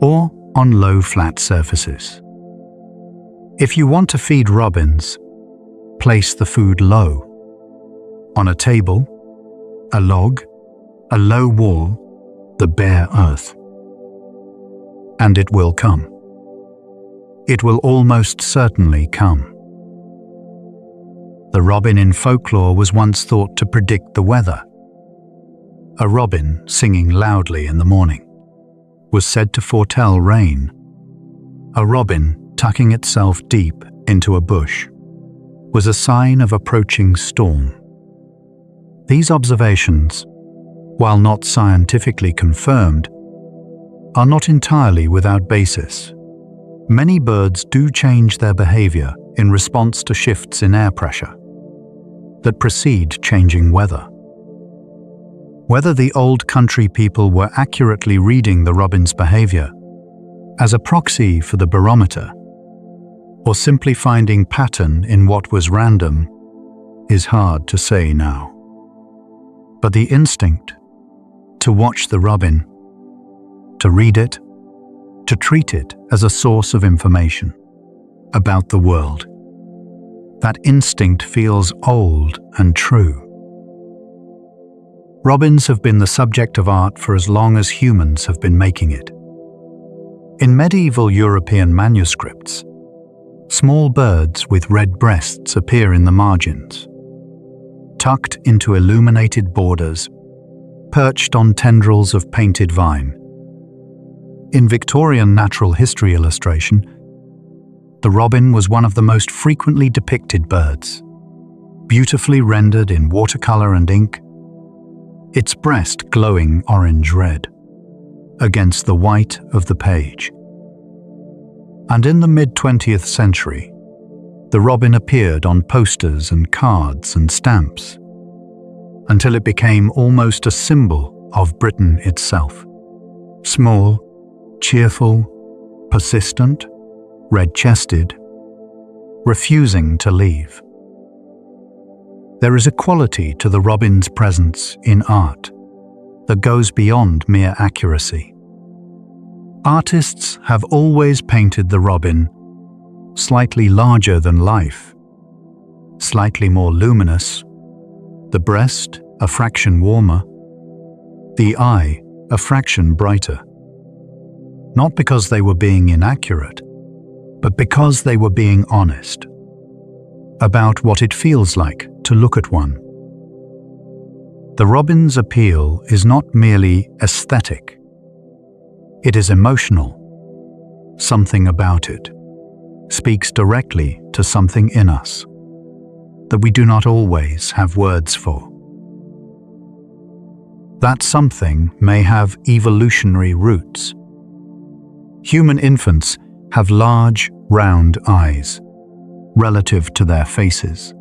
or on low, flat surfaces. If you want to feed robins, place the food low, on a table, a log, a low wall, the bare earth. And it will come. It will almost certainly come. The robin in folklore was once thought to predict the weather. A robin singing loudly in the morning was said to foretell rain. A robin tucking itself deep into a bush was a sign of approaching storm. These observations, while not scientifically confirmed, are not entirely without basis. Many birds do change their behavior in response to shifts in air pressure that precede changing weather. Whether the old country people were accurately reading the robin's behavior as a proxy for the barometer, or simply finding pattern in what was random, is hard to say now. But the instinct to watch the robin, to read it, to treat it as a source of information about the world, that instinct feels old and true. Robins have been the subject of art for as long as humans have been making it. In medieval European manuscripts, small birds with red breasts appear in the margins, tucked into illuminated borders, perched on tendrils of painted vine. In Victorian natural history illustration, the robin was one of the most frequently depicted birds, beautifully rendered in watercolor and ink, its breast glowing orange-red against the white of the page. And in the mid-20th century, the robin appeared on posters and cards and stamps, until it became almost a symbol of Britain itself. Small, cheerful, persistent, red-chested, refusing to leave. There is a quality to the robin's presence in art that goes beyond mere accuracy. Artists have always painted the robin slightly larger than life, slightly more luminous, the breast a fraction warmer, the eye a fraction brighter. Not because they were being inaccurate, but because they were being honest about what it feels like to look at one. The robin's appeal is not merely aesthetic. It is emotional. Something about it speaks directly to something in us that we do not always have words for. That something may have evolutionary roots. Human infants have large, round eyes relative to their faces,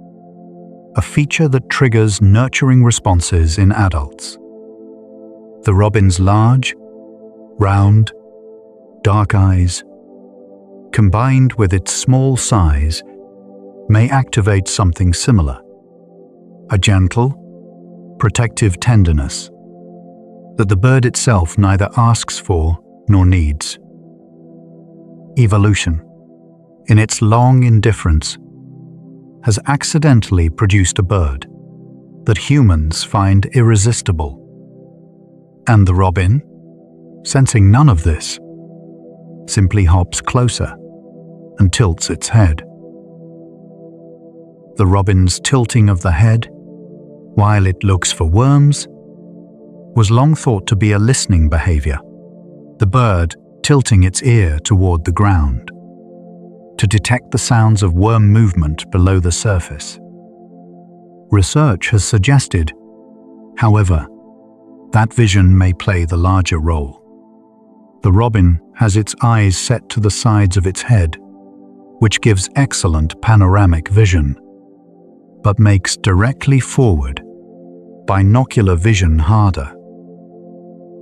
a feature that triggers nurturing responses in adults. The robin's large, round, dark eyes, combined with its small size, may activate something similar, a gentle, protective tenderness that the bird itself neither asks for nor needs. Evolution, in its long indifference, has accidentally produced a bird that humans find irresistible. And the robin, sensing none of this, simply hops closer and tilts its head. The robin's tilting of the head, while it looks for worms, was long thought to be a listening behavior, the bird tilting its ear toward the ground to detect the sounds of worm movement below the surface. Research has suggested, however, that vision may play the larger role. The robin has its eyes set to the sides of its head, which gives excellent panoramic vision, but makes directly forward binocular vision harder.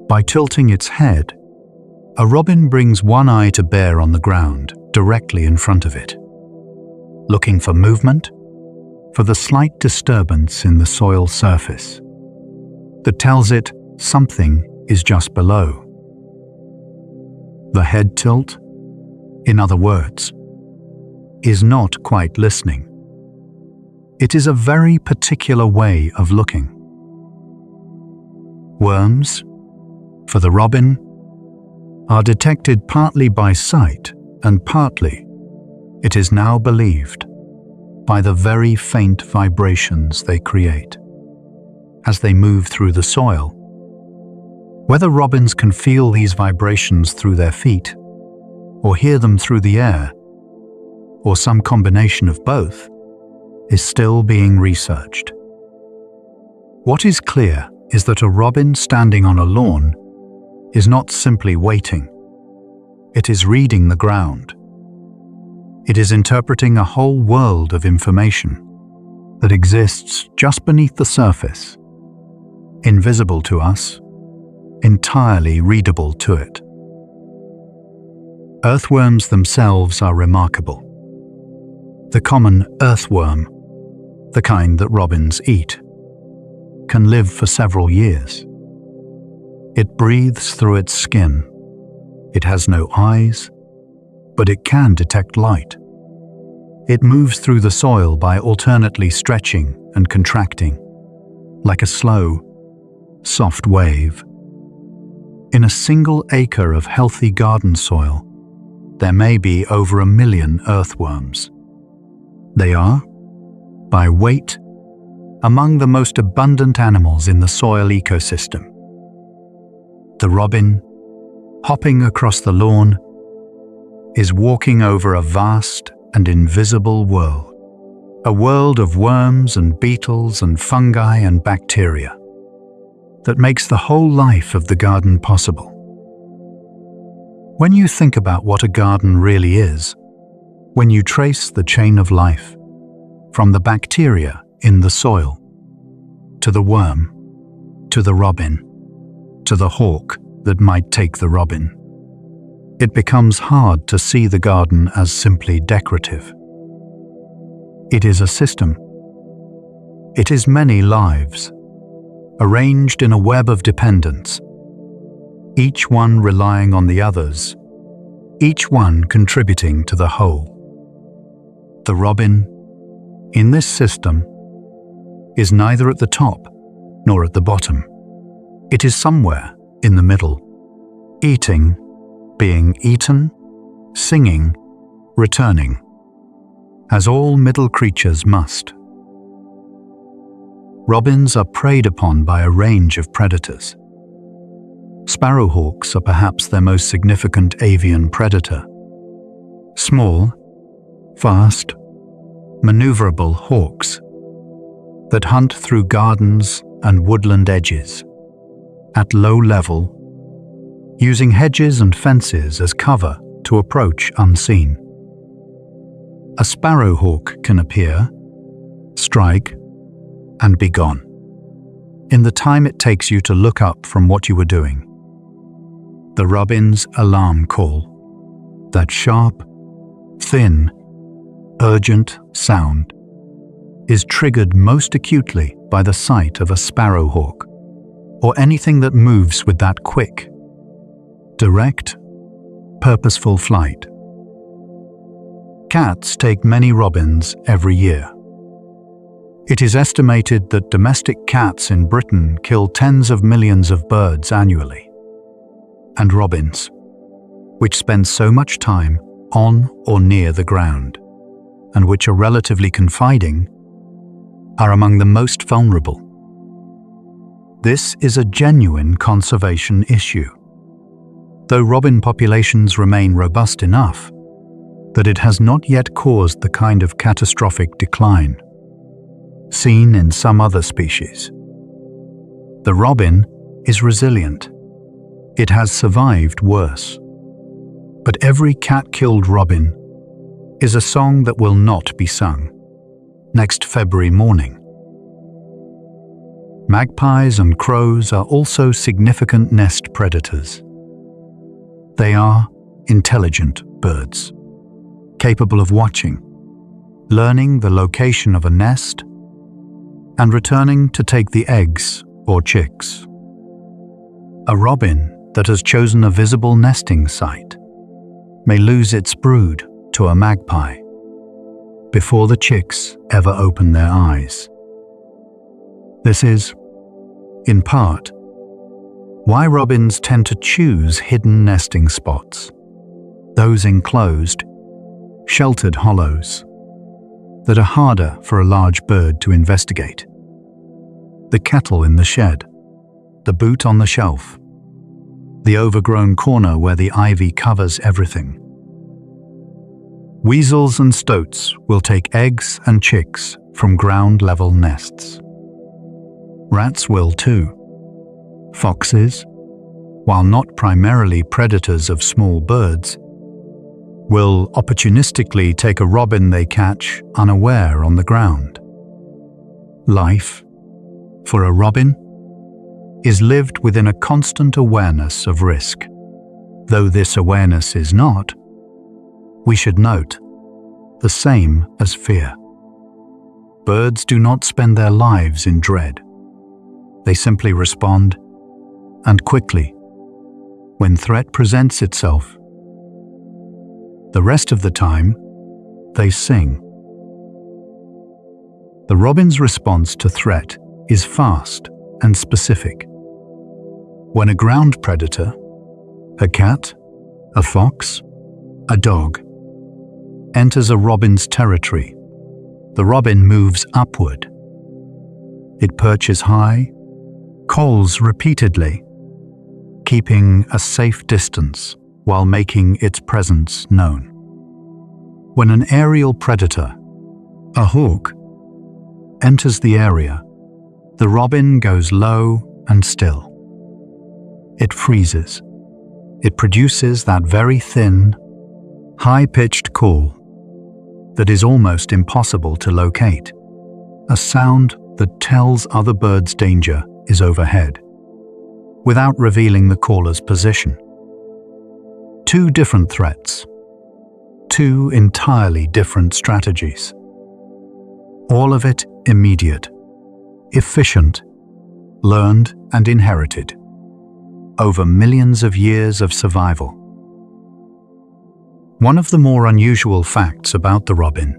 By tilting its head, a robin brings one eye to bear on the ground directly in front of it, looking for movement, for the slight disturbance in the soil surface that tells it something is just below. The head tilt, in other words, is not quite listening. It is a very particular way of looking. Worms, for the robin, are detected partly by sight and partly, it is now believed, by the very faint vibrations they create as they move through the soil. Whether robins can feel these vibrations through their feet, or hear them through the air, or some combination of both, is still being researched. What is clear is that a robin standing on a lawn is not simply waiting. It is reading the ground. It is interpreting a whole world of information that exists just beneath the surface, invisible to us, entirely readable to it. Earthworms themselves are remarkable. The common earthworm, the kind that robins eat, can live for several years. It breathes through its skin. It has no eyes, but it can detect light. It moves through the soil by alternately stretching and contracting, like a slow, soft wave. In a single acre of healthy garden soil, there may be over 1 million earthworms. They are, by weight, among the most abundant animals in the soil ecosystem. The robin, hopping across the lawn, is walking over a vast and invisible world, a world of worms and beetles and fungi and bacteria that makes the whole life of the garden possible. When you think about what a garden really is, when you trace the chain of life, from the bacteria in the soil, to the worm, to the robin, to the hawk that might take the robin, it becomes hard to see the garden as simply decorative. It is a system. It is many lives, arranged in a web of dependence. each one relying on the others, each one contributing to the whole. The robin, in this system, is neither at the top nor at the bottom. It is somewhere in the middle, eating, being eaten, singing, returning, as all middle creatures must. Robins are preyed upon by a range of predators. Sparrowhawks are perhaps their most significant avian predator. Small, fast, maneuverable hawks that hunt through gardens and woodland edges, at low level, using hedges and fences as cover to approach unseen. A sparrowhawk can appear, strike, and be gone in the time it takes you to look up from what you were doing. The robin's alarm call, that sharp, thin, urgent sound, is triggered most acutely by the sight of a sparrowhawk, or anything that moves with that quick, direct, purposeful flight. Cats take many robins every year. It is estimated that domestic cats in Britain kill tens of millions of birds annually. And robins, which spend so much time on or near the ground, and which are relatively confiding, are among the most vulnerable. This is a genuine conservation issue, though robin populations remain robust enough that it has not yet caused the kind of catastrophic decline seen in some other species. The robin is resilient. It has survived worse. But every cat-killed robin is a song that will not be sung next February morning. Magpies and crows are also significant nest predators. They are intelligent birds, capable of watching, learning the location of a nest, and returning to take the eggs or chicks. A robin that has chosen a visible nesting site may lose its brood to a magpie before the chicks ever open their eyes. This is, in part, why robins tend to choose hidden nesting spots, those enclosed, sheltered hollows that are harder for a large bird to investigate. The kettle in the shed, the boot on the shelf, the overgrown corner where the ivy covers everything. Weasels and stoats will take eggs and chicks from ground-level nests. Rats will too. Foxes, while not primarily predators of small birds, will opportunistically take a robin they catch unaware on the ground. Life, for a robin, is lived within a constant awareness of risk. Though this awareness is not, we should note, the same as fear. Birds do not spend their lives in dread. They simply respond, and quickly, when threat presents itself. The rest of the time, they sing. The robin's response to threat is fast and specific. When a ground predator, a cat, a fox, a dog, enters a robin's territory, the robin moves upward. It perches high, calls repeatedly, keeping a safe distance while making its presence known. When an aerial predator, a hawk, enters the area, the robin goes low and still. It freezes. It produces that very thin, high-pitched call that is almost impossible to locate, a sound that tells other birds danger is overhead, without revealing the caller's position. Two different threats, two entirely different strategies. All of it immediate, efficient, learned and inherited. over millions of years of survival. One of the more unusual facts about the robin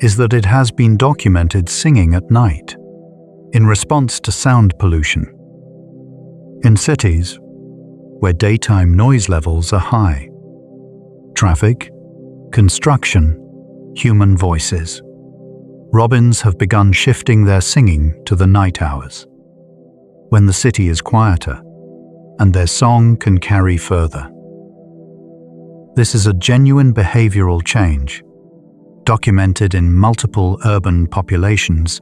is that it has been documented singing at night in response to sound pollution. In cities where daytime noise levels are high, traffic, construction, human voices, robins have begun shifting their singing to the night hours, when the city is quieter and their song can carry further. This is a genuine behavioral change, documented in multiple urban populations,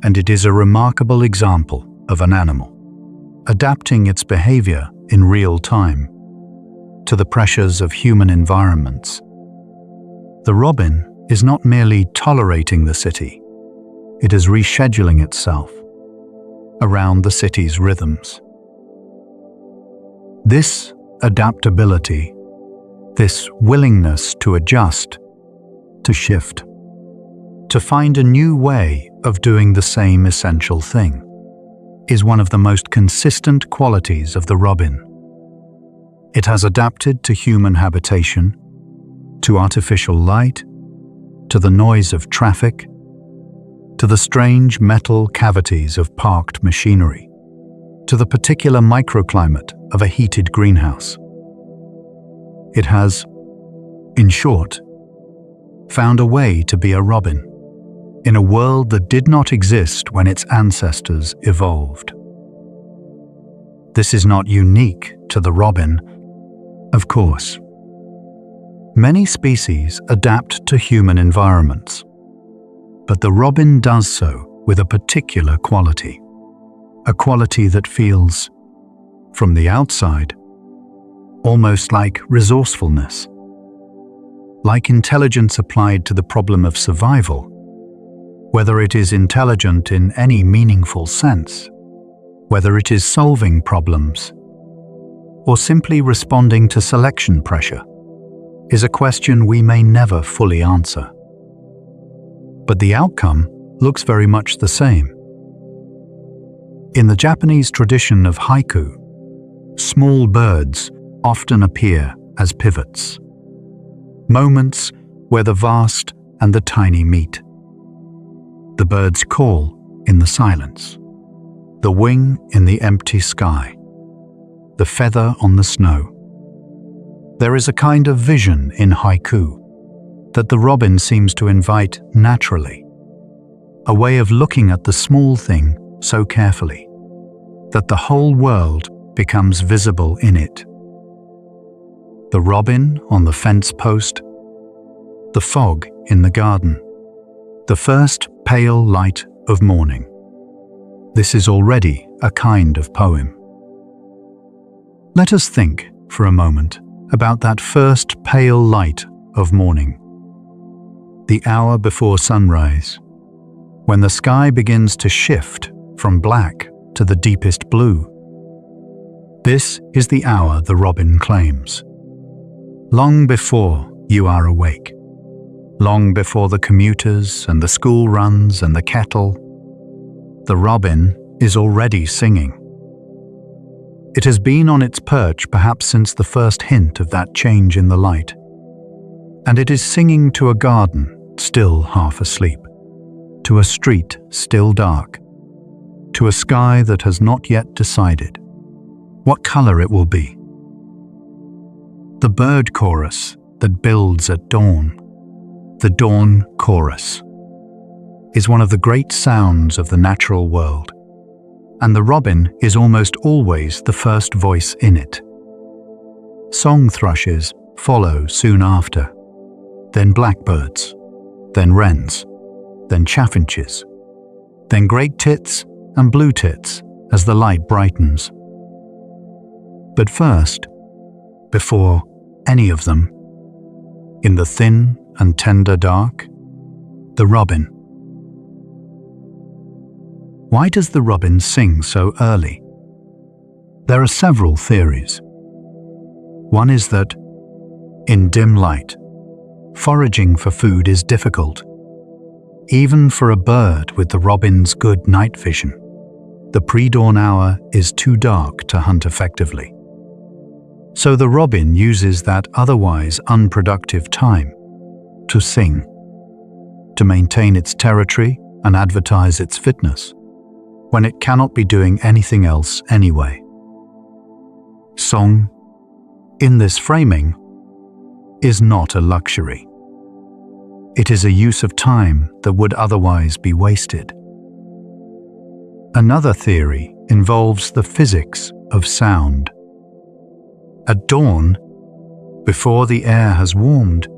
and it is a remarkable example of an animal adapting its behavior in real time to the pressures of human environments. The robin is not merely tolerating the city, it is rescheduling itself around the city's rhythms. This adaptability, this willingness to adjust, to shift, to find a new way of doing the same essential thing, is one of the most consistent qualities of the robin. It has adapted to human habitation, to artificial light, to the noise of traffic, to the strange metal cavities of parked machinery, to the particular microclimate of a heated greenhouse. It has, in short, found a way to be a robin in a world that did not exist when its ancestors evolved. This is not unique to the robin, of course. Many species adapt to human environments, but the robin does so with a particular quality, a quality that feels, from the outside, almost like resourcefulness, like intelligence applied to the problem of survival, whether it is intelligent in any meaningful sense, whether it is solving problems, or simply responding to selection pressure, is a question we may never fully answer. But the outcome looks very much the same. In the Japanese tradition of haiku, small birds often appear as pivots, moments where the vast and the tiny meet. The bird's call in the silence, the wing in the empty sky, the feather on the snow. There is a kind of vision in haiku that the robin seems to invite naturally, a way of looking at the small thing so carefully that the whole world becomes visible in it. The robin on the fence post, the fog in the garden, the first pale light of morning. This is already a kind of poem. Let us think for a moment about that first pale light of morning, the hour before sunrise, when the sky begins to shift from black to the deepest blue. This is the hour the robin claims. Long before you are awake, long before the commuters and the school runs and the kettle, the robin is already singing. It has been on its perch perhaps since the first hint of that change in the light, and it is singing to a garden still half asleep, to a street still dark, to a sky that has not yet decided what color it will be. The bird chorus that builds at dawn, the dawn chorus, is one of the great sounds of the natural world, and the robin is almost always the first voice in it. Song thrushes follow soon after, then blackbirds, then wrens, then chaffinches, then great tits and blue tits as the light brightens. But first, before any of them, in the thin and tender dark, the robin. Why does the robin sing so early? There are several theories. One is that, in dim light, foraging for food is difficult, even for a bird with the robin's good night vision. The pre-dawn hour is too dark to hunt effectively. So the robin uses that otherwise unproductive time to sing, to maintain its territory and advertise its fitness, when it cannot be doing anything else anyway. Song, in this framing, is not a luxury. It is a use of time that would otherwise be wasted. Another theory involves the physics of sound. At dawn, before the air has warmed,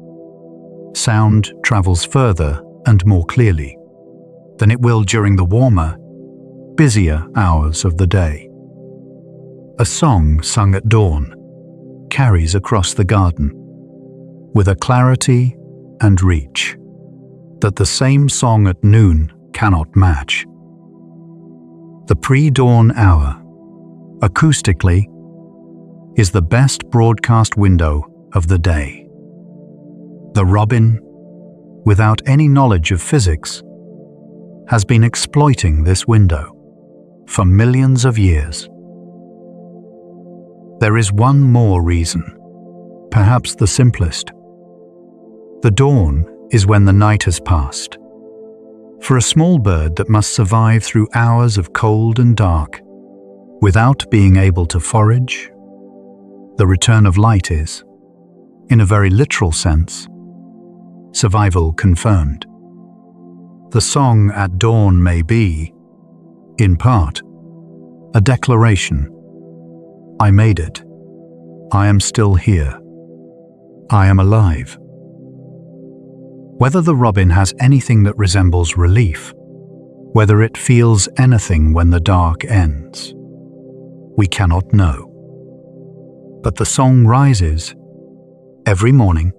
sound travels further and more clearly than it will during the warmer, busier hours of the day. A song sung at dawn carries across the garden with a clarity and reach that the same song at noon cannot match. The pre-dawn hour, acoustically, is the best broadcast window of the day. The robin, without any knowledge of physics, has been exploiting this window for millions of years. There is one more reason, perhaps the simplest. The dawn is when the night has passed. For a small bird that must survive through hours of cold and dark without being able to forage, the return of light is, in a very literal sense, survival confirmed. The song at dawn may be, in part, a declaration. I made it. I am still here. I am alive. Whether the robin has anything that resembles relief, whether it feels anything when the dark ends, we cannot know. But the song rises every morning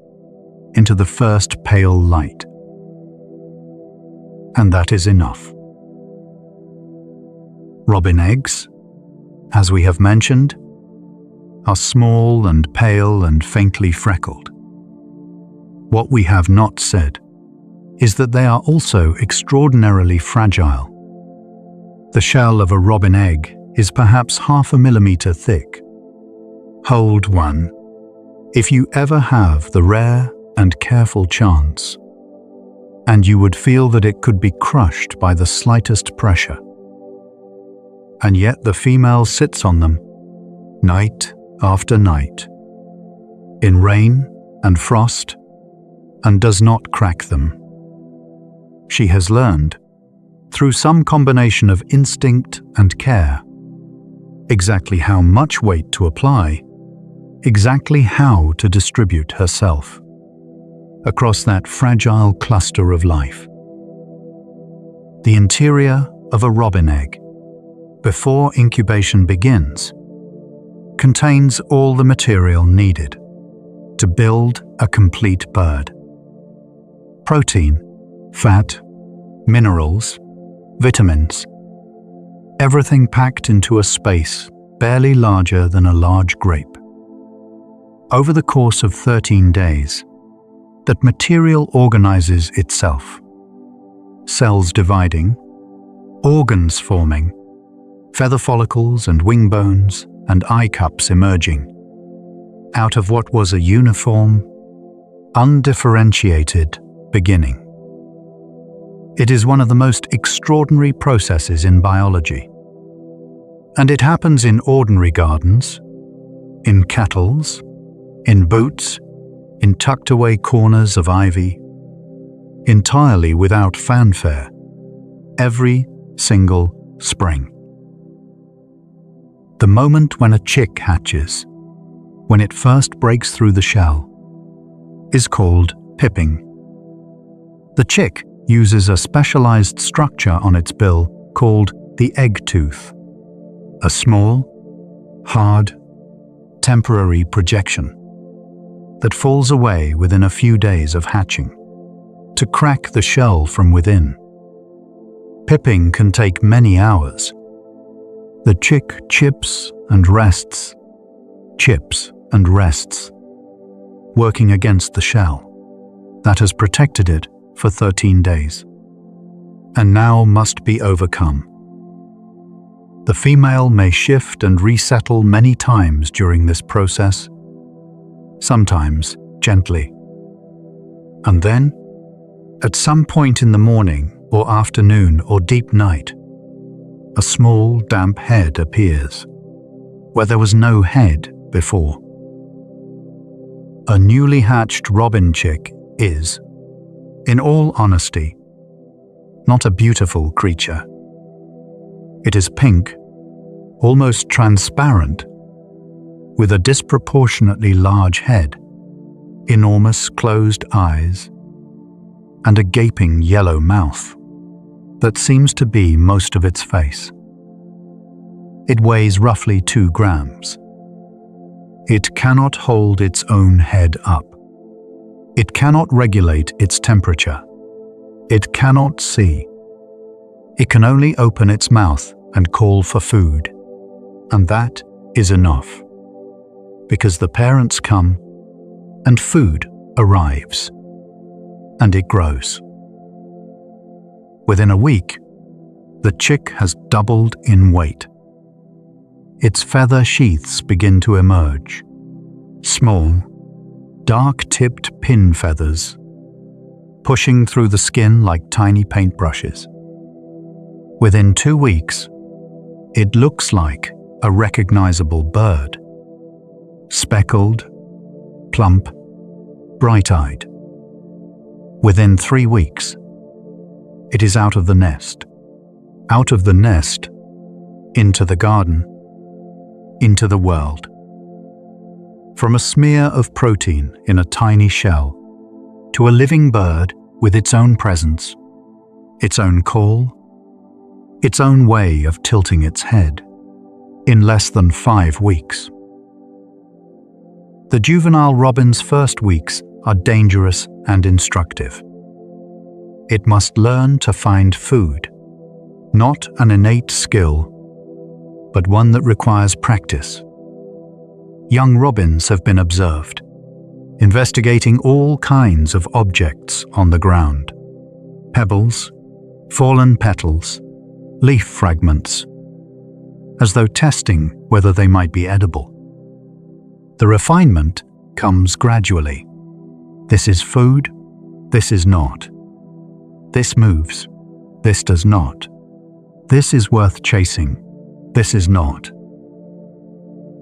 into the first pale light. And that is enough. Robin eggs, as we have mentioned, are small and pale and faintly freckled. What we have not said is that they are also extraordinarily fragile. The shell of a robin egg is perhaps 0.5 millimeter thick. Hold one, if you ever have the rare and careful chance, and you would feel that it could be crushed by the slightest pressure. And yet the female sits on them, night after night, in rain and frost, and does not crack them. She has learned, through some combination of instinct and care, exactly how much weight to apply, exactly how to distribute herself across that fragile cluster of life. The interior of a robin egg, before incubation begins, contains all the material needed to build a complete bird. Protein, fat, minerals, vitamins, everything packed into a space barely larger than a large grape. Over the course of 13 days, that material organizes itself. Cells dividing, organs forming, feather follicles and wing bones and eye cups emerging, out of what was a uniform, undifferentiated beginning. It is one of the most extraordinary processes in biology. And it happens in ordinary gardens, in kettles, in boots, in tucked-away corners of ivy, entirely without fanfare, every single spring. The moment when a chick hatches, when it first breaks through the shell, is called pipping. The chick uses a specialized structure on its bill called the egg tooth, a small, hard, temporary projection that falls away within a few days of hatching, to crack the shell from within. Pipping can take many hours. The chick chips and rests, working against the shell that has protected it for 13 days, and now must be overcome. The female may shift and resettle many times during this process, sometimes gently. And then, at some point in the morning or afternoon or deep night, a small, damp head appears, where there was no head before. A newly hatched robin chick is, in all honesty, not a beautiful creature. It is pink, almost transparent, with a disproportionately large head, enormous closed eyes, and a gaping yellow mouth that seems to be most of its face. It weighs roughly 2 grams. It cannot hold its own head up. It cannot regulate its temperature. It cannot see. It can only open its mouth and call for food. And that is enough, because the parents come and food arrives, and it grows. Within a week, the chick has doubled in weight. Its feather sheaths begin to emerge, small, dark-tipped pin feathers, pushing through the skin like tiny paintbrushes. Within 2 weeks, it looks like a recognizable bird. Speckled, plump, bright-eyed. Within 3 weeks, it is out of the nest. Out of the nest, into the garden, into the world. From a smear of protein in a tiny shell, to a living bird with its own presence, its own call, its own way of tilting its head, in less than 5 weeks. The juvenile robin's first weeks are dangerous and instructive. It must learn to find food, not an innate skill, but one that requires practice. Young robins have been observed, investigating all kinds of objects on the ground: pebbles, fallen petals, leaf fragments, as though testing whether they might be edible. The refinement comes gradually. This is food, this is not. This moves, this does not. This is worth chasing, this is not.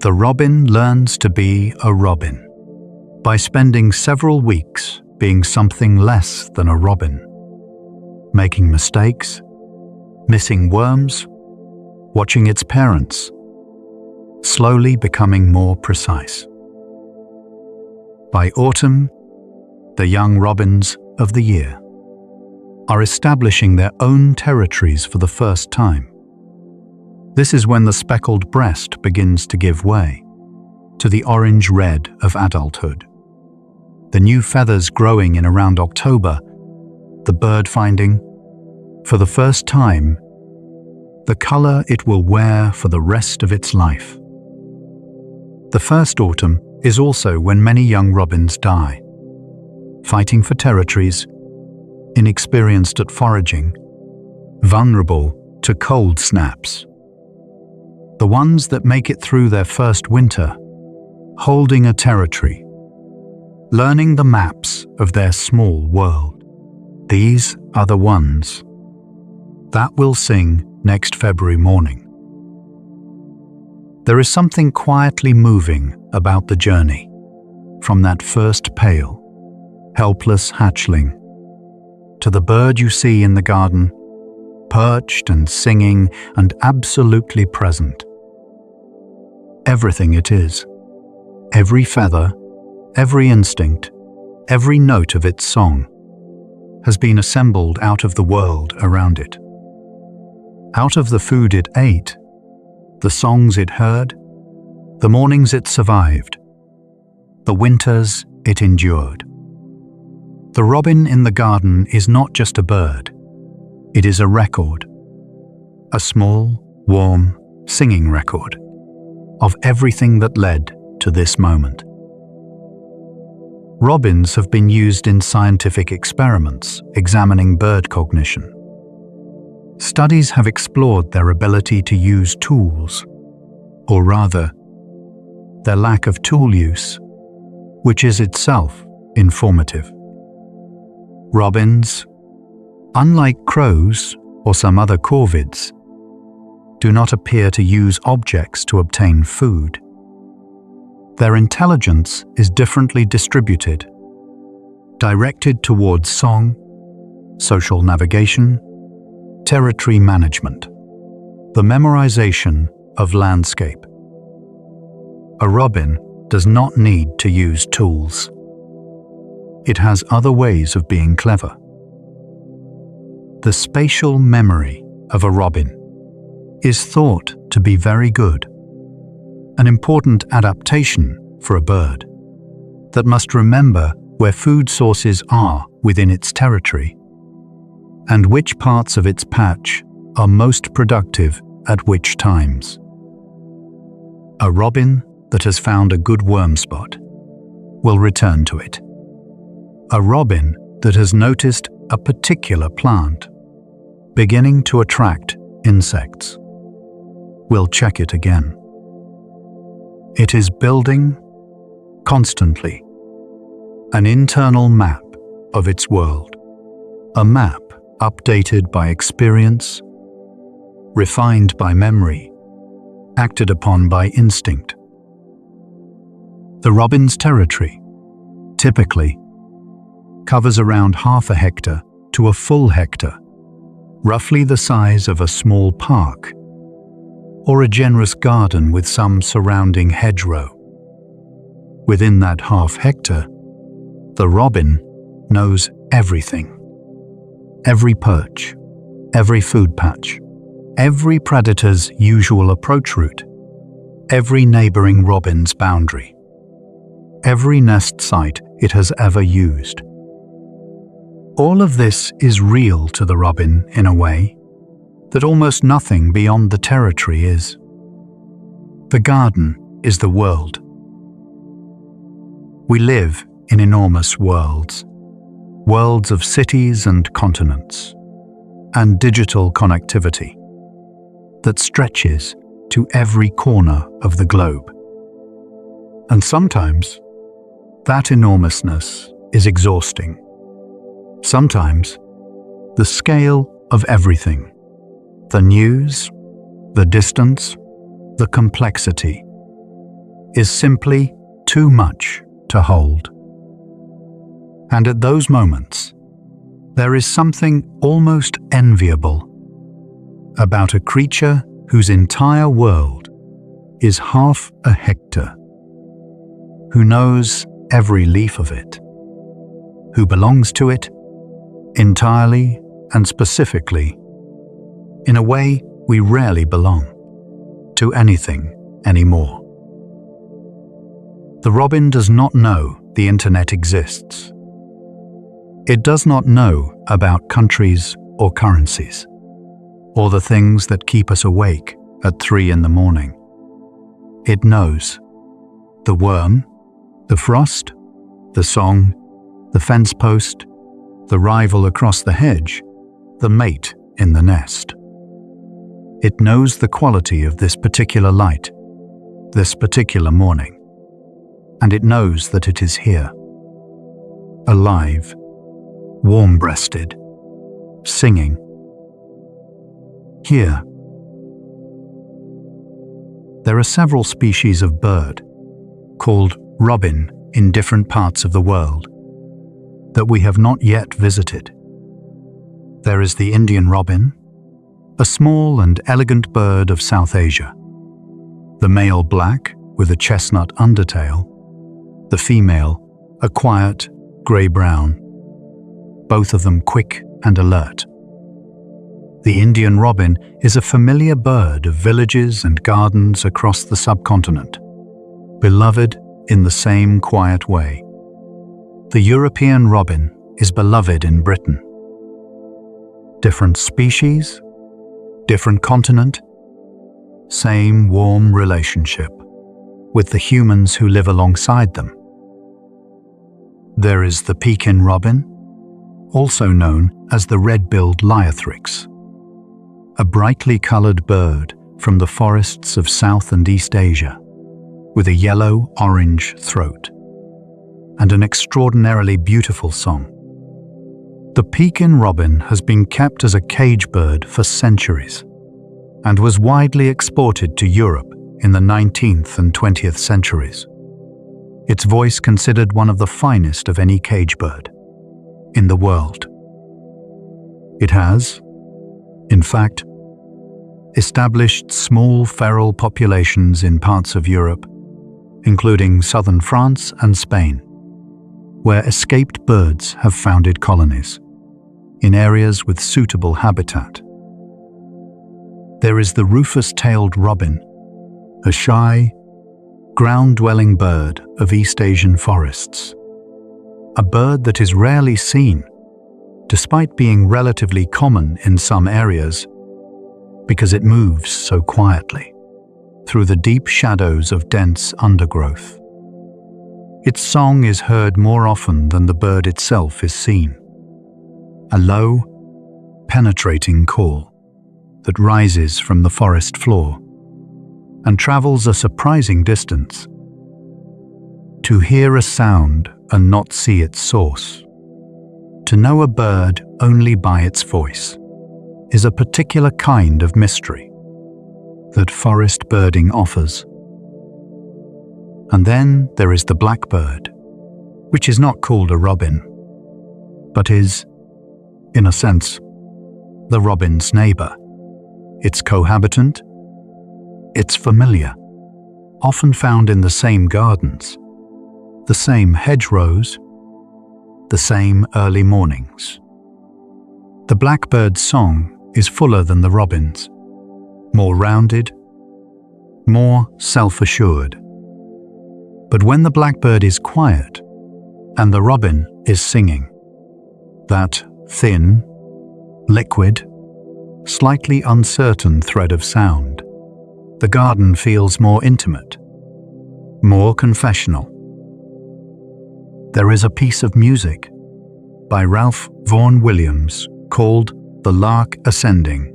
The robin learns to be a robin by spending several weeks being something less than a robin, making mistakes, missing worms, watching its parents, slowly becoming more precise. By autumn, the young robins of the year are establishing their own territories for the first time. This is when the speckled breast begins to give way to the orange-red of adulthood. The new feathers growing in around October, the bird finding, for the first time, the color it will wear for the rest of its life. The first autumn is also when many young robins die, fighting for territories, inexperienced at foraging, vulnerable to cold snaps. The ones that make it through their first winter, holding a territory, learning the maps of their small world. These are the ones that will sing next February morning. There is something quietly moving about the journey, from that first pale, helpless hatchling, to the bird you see in the garden, perched and singing and absolutely present. Everything it is, every feather, every instinct, every note of its song, has been assembled out of the world around it. Out of the food it ate, the songs it heard, the mornings it survived, the winters it endured. The robin in the garden is not just a bird, it is a record, a small, warm, singing record of everything that led to this moment. Robins have been used in scientific experiments examining bird cognition. Studies have explored their ability to use tools, or rather, their lack of tool use, which is itself informative. Robins, unlike crows or some other corvids, do not appear to use objects to obtain food. Their intelligence is differently distributed, directed towards song, social navigation, territory management, the memorization of landscape. A robin does not need to use tools. It has other ways of being clever. The spatial memory of a robin is thought to be very good, an important adaptation for a bird that must remember where food sources are within its territory and which parts of its patch are most productive at which times. A robin that has found a good worm spot will return to it. A robin that has noticed a particular plant beginning to attract insects will check it again. It is building, constantly, an internal map of its world, a map updated by experience, refined by memory, acted upon by instinct. The robin's territory, typically, covers around half a hectare to a full hectare, roughly the size of a small park, or a generous garden with some surrounding hedgerow. Within that half hectare, the robin knows everything. Every perch, every food patch, every predator's usual approach route, every neighboring robin's boundary, every nest site it has ever used. All of this is real to the robin in a way that almost nothing beyond the territory is. The garden is the world. We live in enormous worlds, worlds of cities and continents, and digital connectivity that stretches to every corner of the globe. And sometimes that enormousness is exhausting. Sometimes the scale of everything, the news, the distance, the complexity, is simply too much to hold. And at those moments, there is something almost enviable about a creature whose entire world is half a hectare, who knows every leaf of it, who belongs to it entirely and specifically, in a way we rarely belong to anything anymore. The robin does not know the internet exists. It does not know about countries or currencies, or the things that keep us awake at 3 a.m. It knows the worm, the frost, the song, the fence post, the rival across the hedge, the mate in the nest. It knows the quality of this particular light, this particular morning, and it knows that it is here, alive, warm-breasted, singing. Here. There are several species of bird, called robin in different parts of the world, that we have not yet visited. There is the Indian robin, a small and elegant bird of South Asia. The male black with a chestnut undertail, the female a quiet grey-brown, both of them quick and alert. The Indian robin is a familiar bird of villages and gardens across the subcontinent, beloved in the same quiet way. The European robin is beloved in Britain. Different species, different continent, same warm relationship with the humans who live alongside them. There is the Pekin robin, also known as the red-billed lyothrix, a brightly colored bird from the forests of South and East Asia, with a yellow-orange throat, and an extraordinarily beautiful song. The Pekin robin has been kept as a cage bird for centuries, and was widely exported to Europe in the 19th and 20th centuries. Its voice considered one of the finest of any cage bird in the world. It has, in fact, established small feral populations in parts of Europe, including southern France and Spain, where escaped birds have founded colonies in areas with suitable habitat. There is the rufous-tailed robin, a shy, ground-dwelling bird of East Asian forests. A bird that is rarely seen, despite being relatively common in some areas, because it moves so quietly through the deep shadows of dense undergrowth. Its song is heard more often than the bird itself is seen. A low, penetrating call that rises from the forest floor and travels a surprising distance. To hear a sound and not see its source, to know a bird only by its voice, is a particular kind of mystery that forest birding offers. And then there is the blackbird, which is not called a robin, but is, in a sense, the robin's neighbor, its cohabitant, its familiar, often found in the same gardens, the same hedgerows, the same early mornings. The blackbird's song is fuller than the robin's, more rounded, more self-assured. But when the blackbird is quiet and the robin is singing, that thin, liquid, slightly uncertain thread of sound, the garden feels more intimate, more confessional. There is a piece of music by Ralph Vaughan Williams called The Lark Ascending,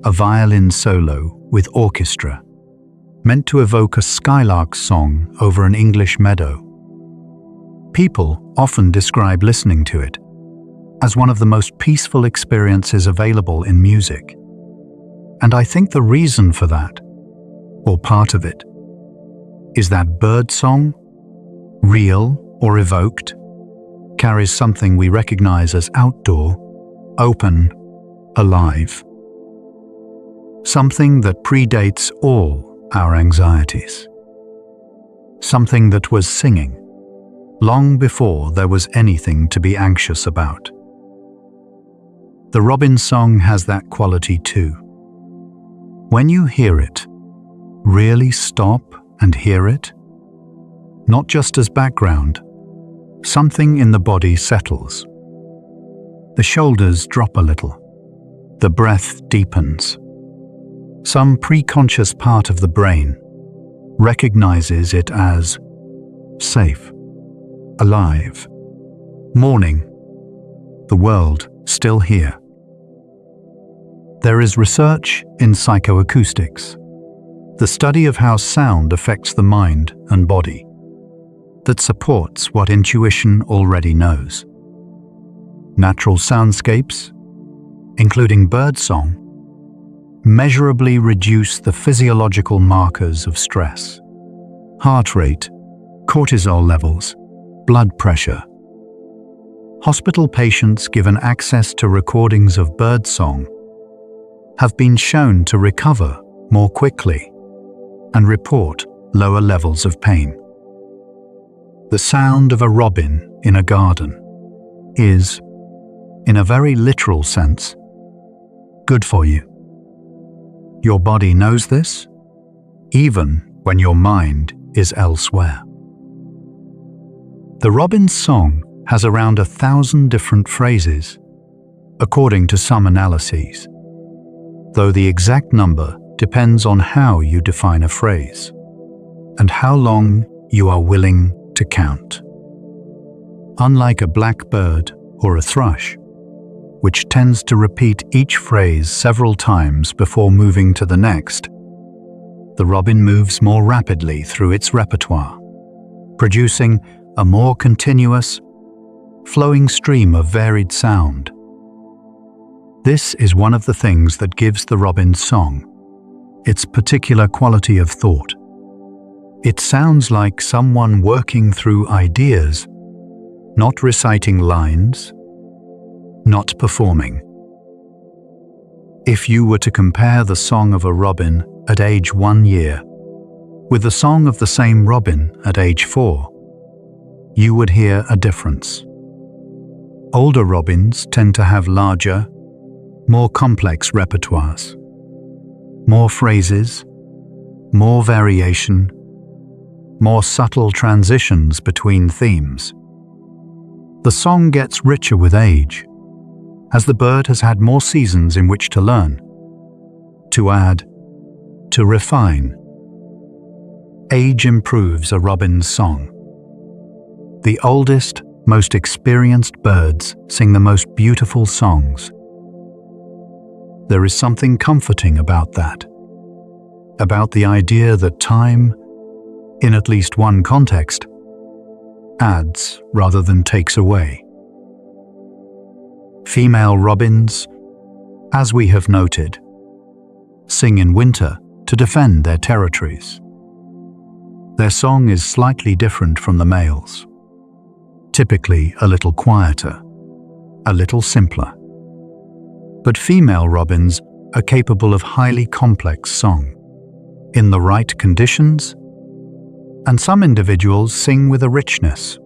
a violin solo with orchestra, meant to evoke a skylark song over an English meadow. People often describe listening to it as one of the most peaceful experiences available in music. And I think the reason for that, or part of it, is that bird song, real or evoked, carries something we recognize as outdoor, open, alive. Something that predates all our anxieties. Something that was singing long before there was anything to be anxious about. The robin song has that quality too. When you hear it, really stop and hear it, not just as background, something in the body settles. The shoulders drop a little. The breath deepens. Some preconscious part of the brain recognizes it as safe, alive, morning, the world still here. There is research in psychoacoustics, the study of how sound affects the mind and body, that supports what intuition already knows. Natural soundscapes, including birdsong, measurably reduce the physiological markers of stress: heart rate, cortisol levels, blood pressure. Hospital patients given access to recordings of birdsong have been shown to recover more quickly and report lower levels of pain. The sound of a robin in a garden is, in a very literal sense, good for you. Your body knows this, even when your mind is elsewhere. The robin's song has around 1,000 different phrases, according to some analyses, though the exact number depends on how you define a phrase and how long you are willing to count. Unlike a blackbird or a thrush, which tends to repeat each phrase several times before moving to the next. The robin moves more rapidly through its repertoire, producing a more continuous, flowing stream of varied sound. This is one of the things that gives the robin's song its particular quality of thought. It sounds like someone working through ideas, not reciting lines, not performing. If you were to compare the song of a robin at age 1 year with the song of the same robin at age 4, you would hear a difference. Older robins tend to have larger, more complex repertoires, more phrases, more variation, more subtle transitions between themes. The song gets richer with age, as the bird has had more seasons in which to learn, to add, to refine. Age improves a robin's song. The oldest, most experienced birds sing the most beautiful songs. There is something comforting about that, about the idea that time, in at least one context, adds rather than takes away. Female robins, as we have noted, sing in winter to defend their territories. Their song is slightly different from the males, typically a little quieter, a little simpler. But female robins are capable of highly complex song, in the right conditions, and some individuals sing with a richness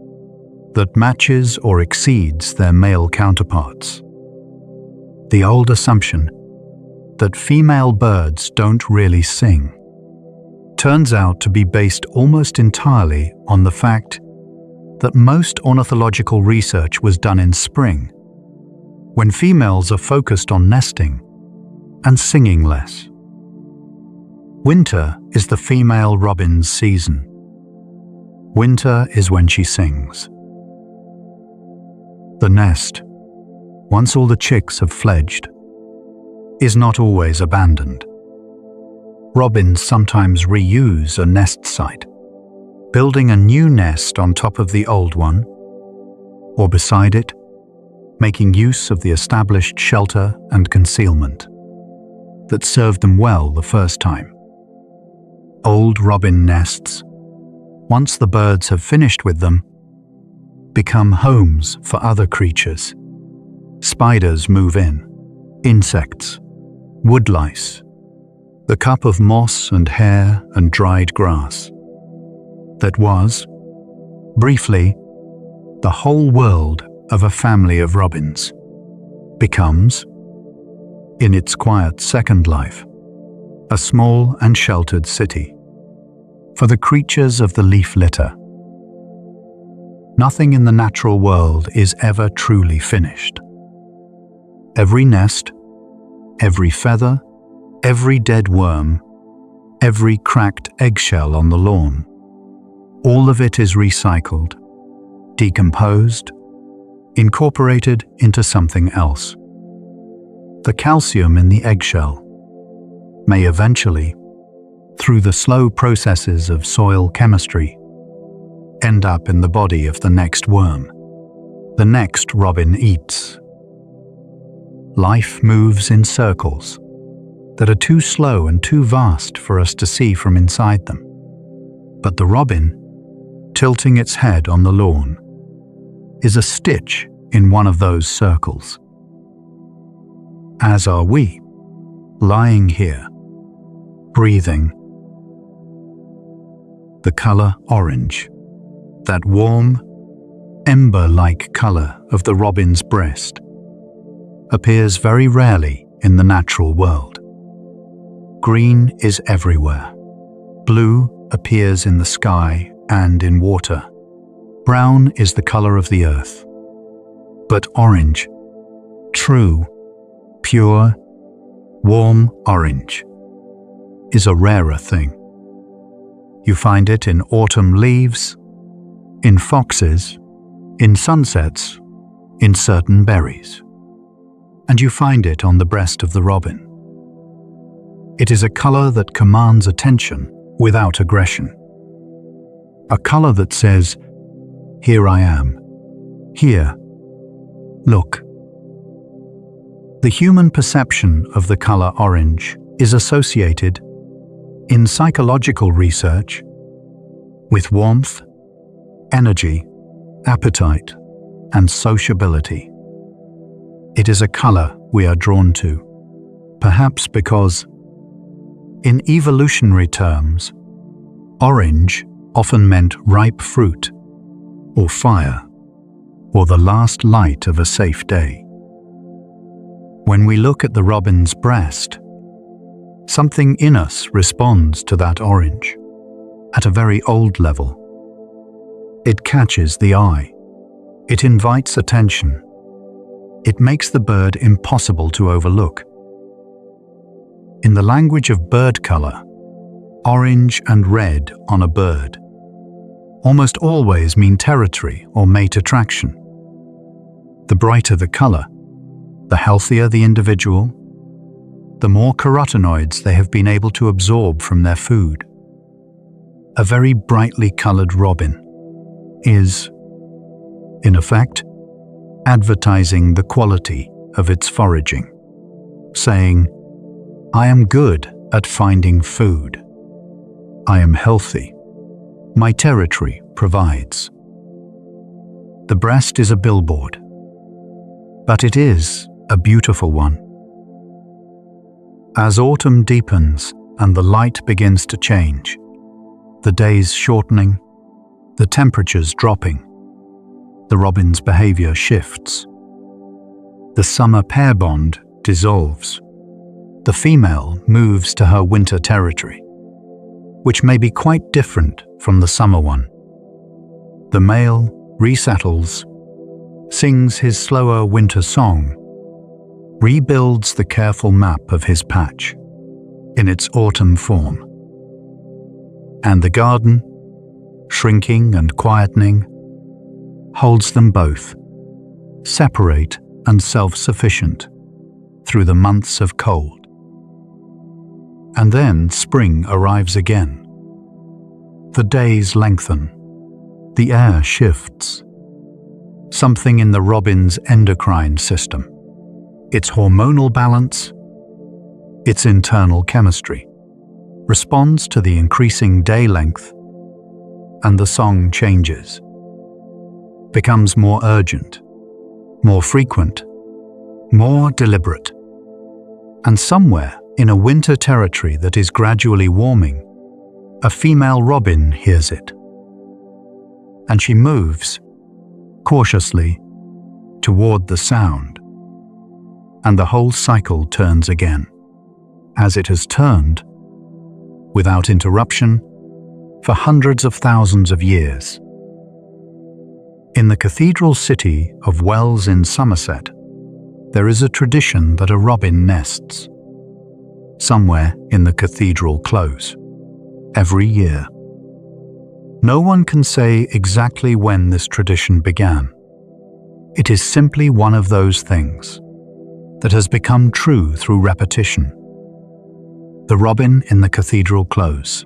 that matches or exceeds their male counterparts. The old assumption that female birds don't really sing turns out to be based almost entirely on the fact that most ornithological research was done in spring, when females are focused on nesting and singing less. Winter is the female robin's season. Winter is when she sings. The nest, once all the chicks have fledged, is not always abandoned. Robins sometimes reuse a nest site, building a new nest on top of the old one, or beside it, making use of the established shelter and concealment that served them well the first time. Old robin nests, once the birds have finished with them, become homes for other creatures. Spiders move in, insects, woodlice, the cup of moss and hair and dried grass. That was, briefly, the whole world of a family of robins becomes, in its quiet second life, a small and sheltered city for the creatures of the leaf litter. Nothing in the natural world is ever truly finished. Every nest, every feather, every dead worm, every cracked eggshell on the lawn, all of it is recycled, decomposed, incorporated into something else. The calcium in the eggshell may eventually, through the slow processes of soil chemistry, end up in the body of the next worm the next robin eats. Life moves in circles that are too slow and too vast for us to see from inside them. But the robin, tilting its head on the lawn, is a stitch in one of those circles. As are we, lying here, breathing. The color orange, that warm, ember-like color of the robin's breast, appears very rarely in the natural world. Green is everywhere. Blue appears in the sky and in water. Brown is the color of the earth. But orange, true, pure, warm orange, is a rarer thing. You find it in autumn leaves, in foxes, in sunsets, in certain berries. and you find it on the breast of the robin. It is a color that commands attention without aggression. A color that says, "Here I am. Here. Look." The human perception of the color orange is associated, in psychological research, with warmth, energy, appetite, and sociability. It is a color we are drawn to, perhaps because, in evolutionary terms, orange often meant ripe fruit, or fire, or the last light of a safe day. When we look at the robin's breast, something in us responds to that orange, at a very old level. It catches the eye. It invites attention. It makes the bird impossible to overlook. In the language of bird color, orange and red on a bird almost always mean territory or mate attraction. The brighter the color, the healthier the individual, the more carotenoids they have been able to absorb from their food. A very brightly colored robin is, in effect, advertising the quality of its foraging, saying, "I am good at finding food. I am healthy. My territory provides." The breast is a billboard, but it is a beautiful one. As autumn deepens and the light begins to change, the days shortening, the temperatures dropping, the robin's behavior shifts. The summer pair bond dissolves. The female moves to her winter territory, which may be quite different from the summer one. The male resettles, sings his slower winter song, rebuilds the careful map of his patch in its autumn form. And the garden, shrinking and quietening, holds them both, separate and self-sufficient, through the months of cold. And then spring arrives again. The days lengthen, the air shifts. Something in the robin's endocrine system, its hormonal balance, its internal chemistry, responds to the increasing day length, and the song changes, becomes more urgent, more frequent, more deliberate. And somewhere in a winter territory that is gradually warming, a female robin hears it. And she moves, cautiously, toward the sound. And the whole cycle turns again, as it has turned, without interruption, for hundreds of thousands of years. In the cathedral city of Wells in Somerset, there is a tradition that a robin nests somewhere in the cathedral close, every year. No one can say exactly when this tradition began. It is simply one of those things that has become true through repetition. The robin in the cathedral close,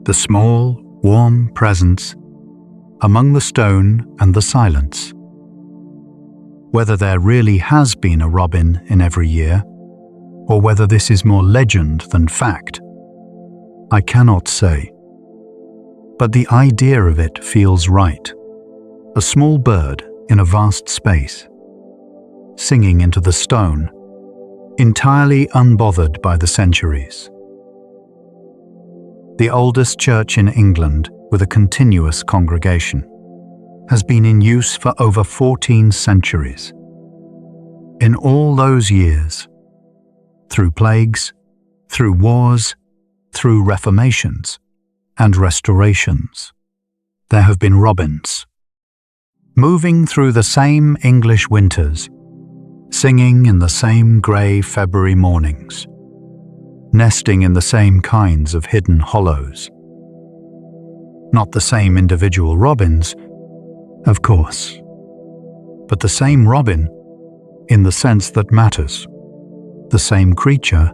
the small, warm presence among the stone and the silence. Whether there really has been a robin in every year, or whether this is more legend than fact, I cannot say. But the idea of it feels right. A small bird in a vast space, singing into the stone, entirely unbothered by the centuries. The oldest church in England with a continuous congregation has been in use for over 14 centuries. In all those years, through plagues, through wars, through reformations and restorations, there have been robins, moving through the same English winters, singing in the same grey February mornings, nesting in the same kinds of hidden hollows. Not the same individual robins, of course, but the same robin in the sense that matters. The same creature,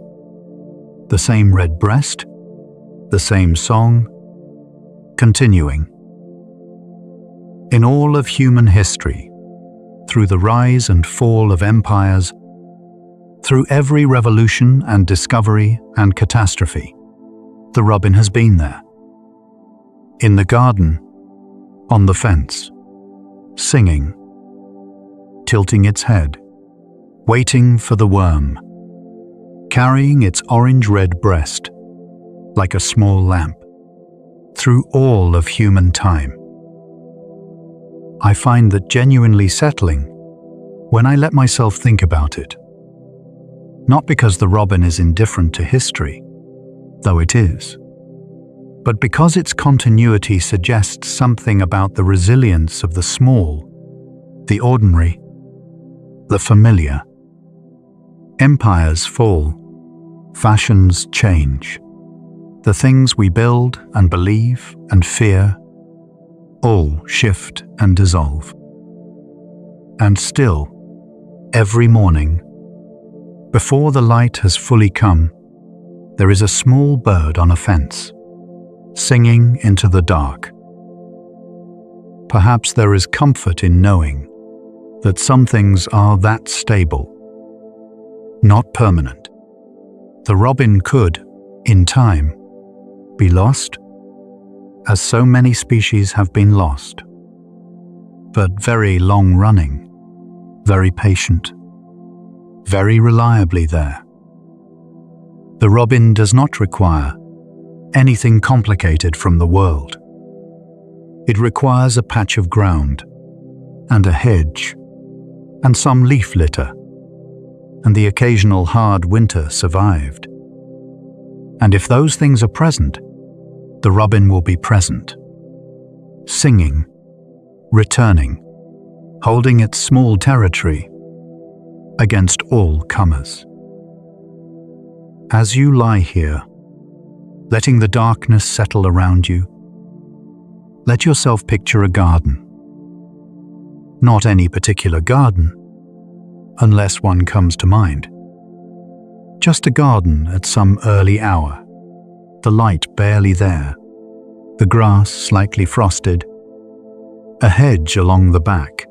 the same red breast, the same song, continuing. In all of human history, through the rise and fall of empires, through every revolution and discovery and catastrophe, the robin has been there. In the garden, on the fence, singing, tilting its head, waiting for the worm, carrying its orange-red breast like a small lamp through all of human time. I find that genuinely settling when I let myself think about it. Not because the robin is indifferent to history, though it is, but because its continuity suggests something about the resilience of the small, the ordinary, the familiar. Empires fall, fashions change. The things we build and believe and fear all shift and dissolve. And still, every morning, before the light has fully come, there is a small bird on a fence, singing into the dark. Perhaps there is comfort in knowing that some things are that stable, not permanent. The robin could, in time, be lost, as so many species have been lost, but very long-running, very patient, very reliably there. The robin does not require anything complicated from the world. It requires a patch of ground, and a hedge, and some leaf litter, and the occasional hard winter survived. And if those things are present, the robin will be present, singing, returning, holding its small territory against all comers. As you lie here, letting the darkness settle around you, let yourself picture a garden. Not any particular garden, unless one comes to mind. Just a garden at some early hour, the light barely there, the grass slightly frosted, a hedge along the back,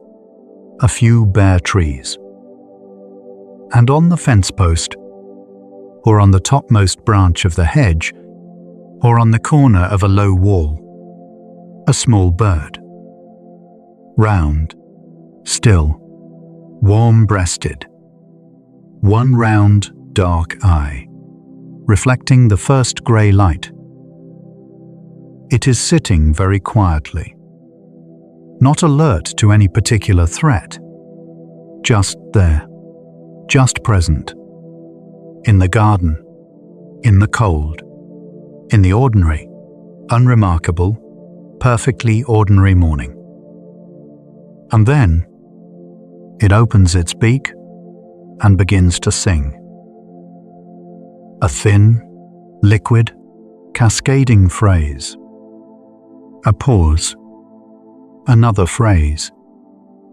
a few bare trees. And on the fence post, or on the topmost branch of the hedge, or on the corner of a low wall, a small bird. Round, still, warm-breasted, one round, dark eye, reflecting the first grey light. It is sitting very quietly, not alert to any particular threat, just there, just present, in the garden, in the cold, in the ordinary, unremarkable, perfectly ordinary morning. And then it opens its beak and begins to sing. A thin, liquid, cascading phrase. A pause. Another phrase,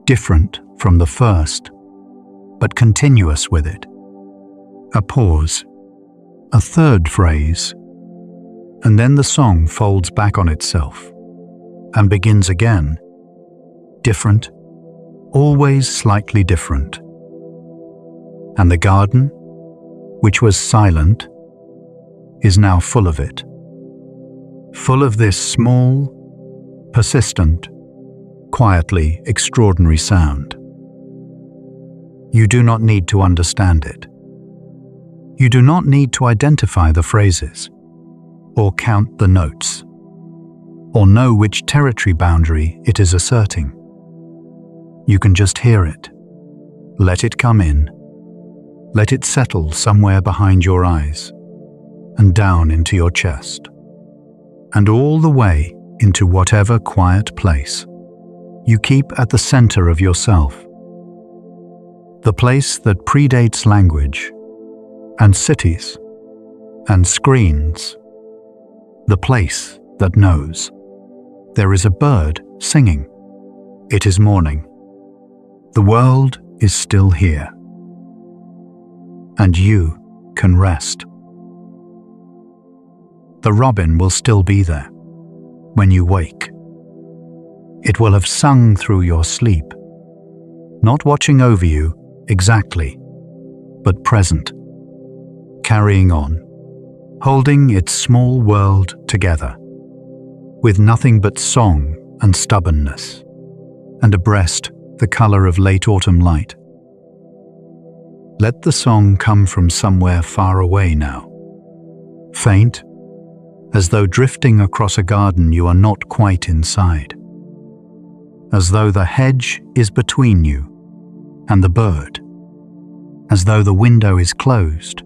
different from the first, but continuous with it. A pause. A third phrase. And then the song folds back on itself and begins again. Different, always slightly different. And the garden, which was silent, is now full of it. Full of this small, persistent, quietly extraordinary sound. You do not need to understand it. You do not need to identify the phrases, or count the notes, or know which territory boundary it is asserting. You can just hear it. Let it come in. Let it settle somewhere behind your eyes, and down into your chest, and all the way into whatever quiet place you keep at the center of yourself. The place that predates language, and cities, and screens. The place that knows. There is a bird singing. It is morning. The world is still here. and you can rest. The robin will still be there when you wake. It will have sung through your sleep, not watching over you exactly, but present, carrying on, holding its small world together, with nothing but song and stubbornness, and a breast the color of late autumn light. Let the song come from somewhere far away now, faint, as though drifting across a garden you are not quite inside, as though the hedge is between you and the bird, as though the window is closed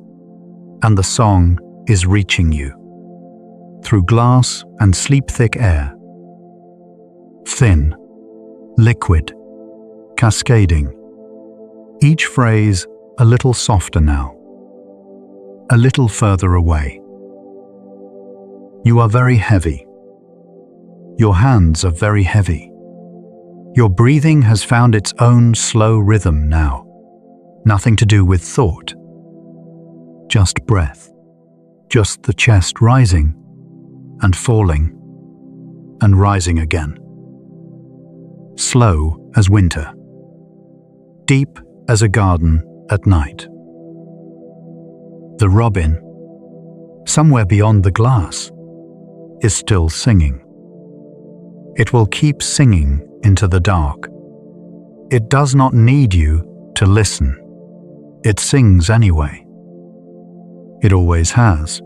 and the song is reaching you through glass and sleep-thick air, thin, liquid, cascading, each phrase a little softer now, a little further away. You are very heavy. Your hands are very heavy. Your breathing has found its own slow rhythm now, nothing to do with thought, just breath, just the chest rising and falling and rising again. Slow as winter, deep as a garden at night. The robin, somewhere beyond the glass, is still singing. It will keep singing into the dark. It does not need you to listen. It sings anyway. It always has.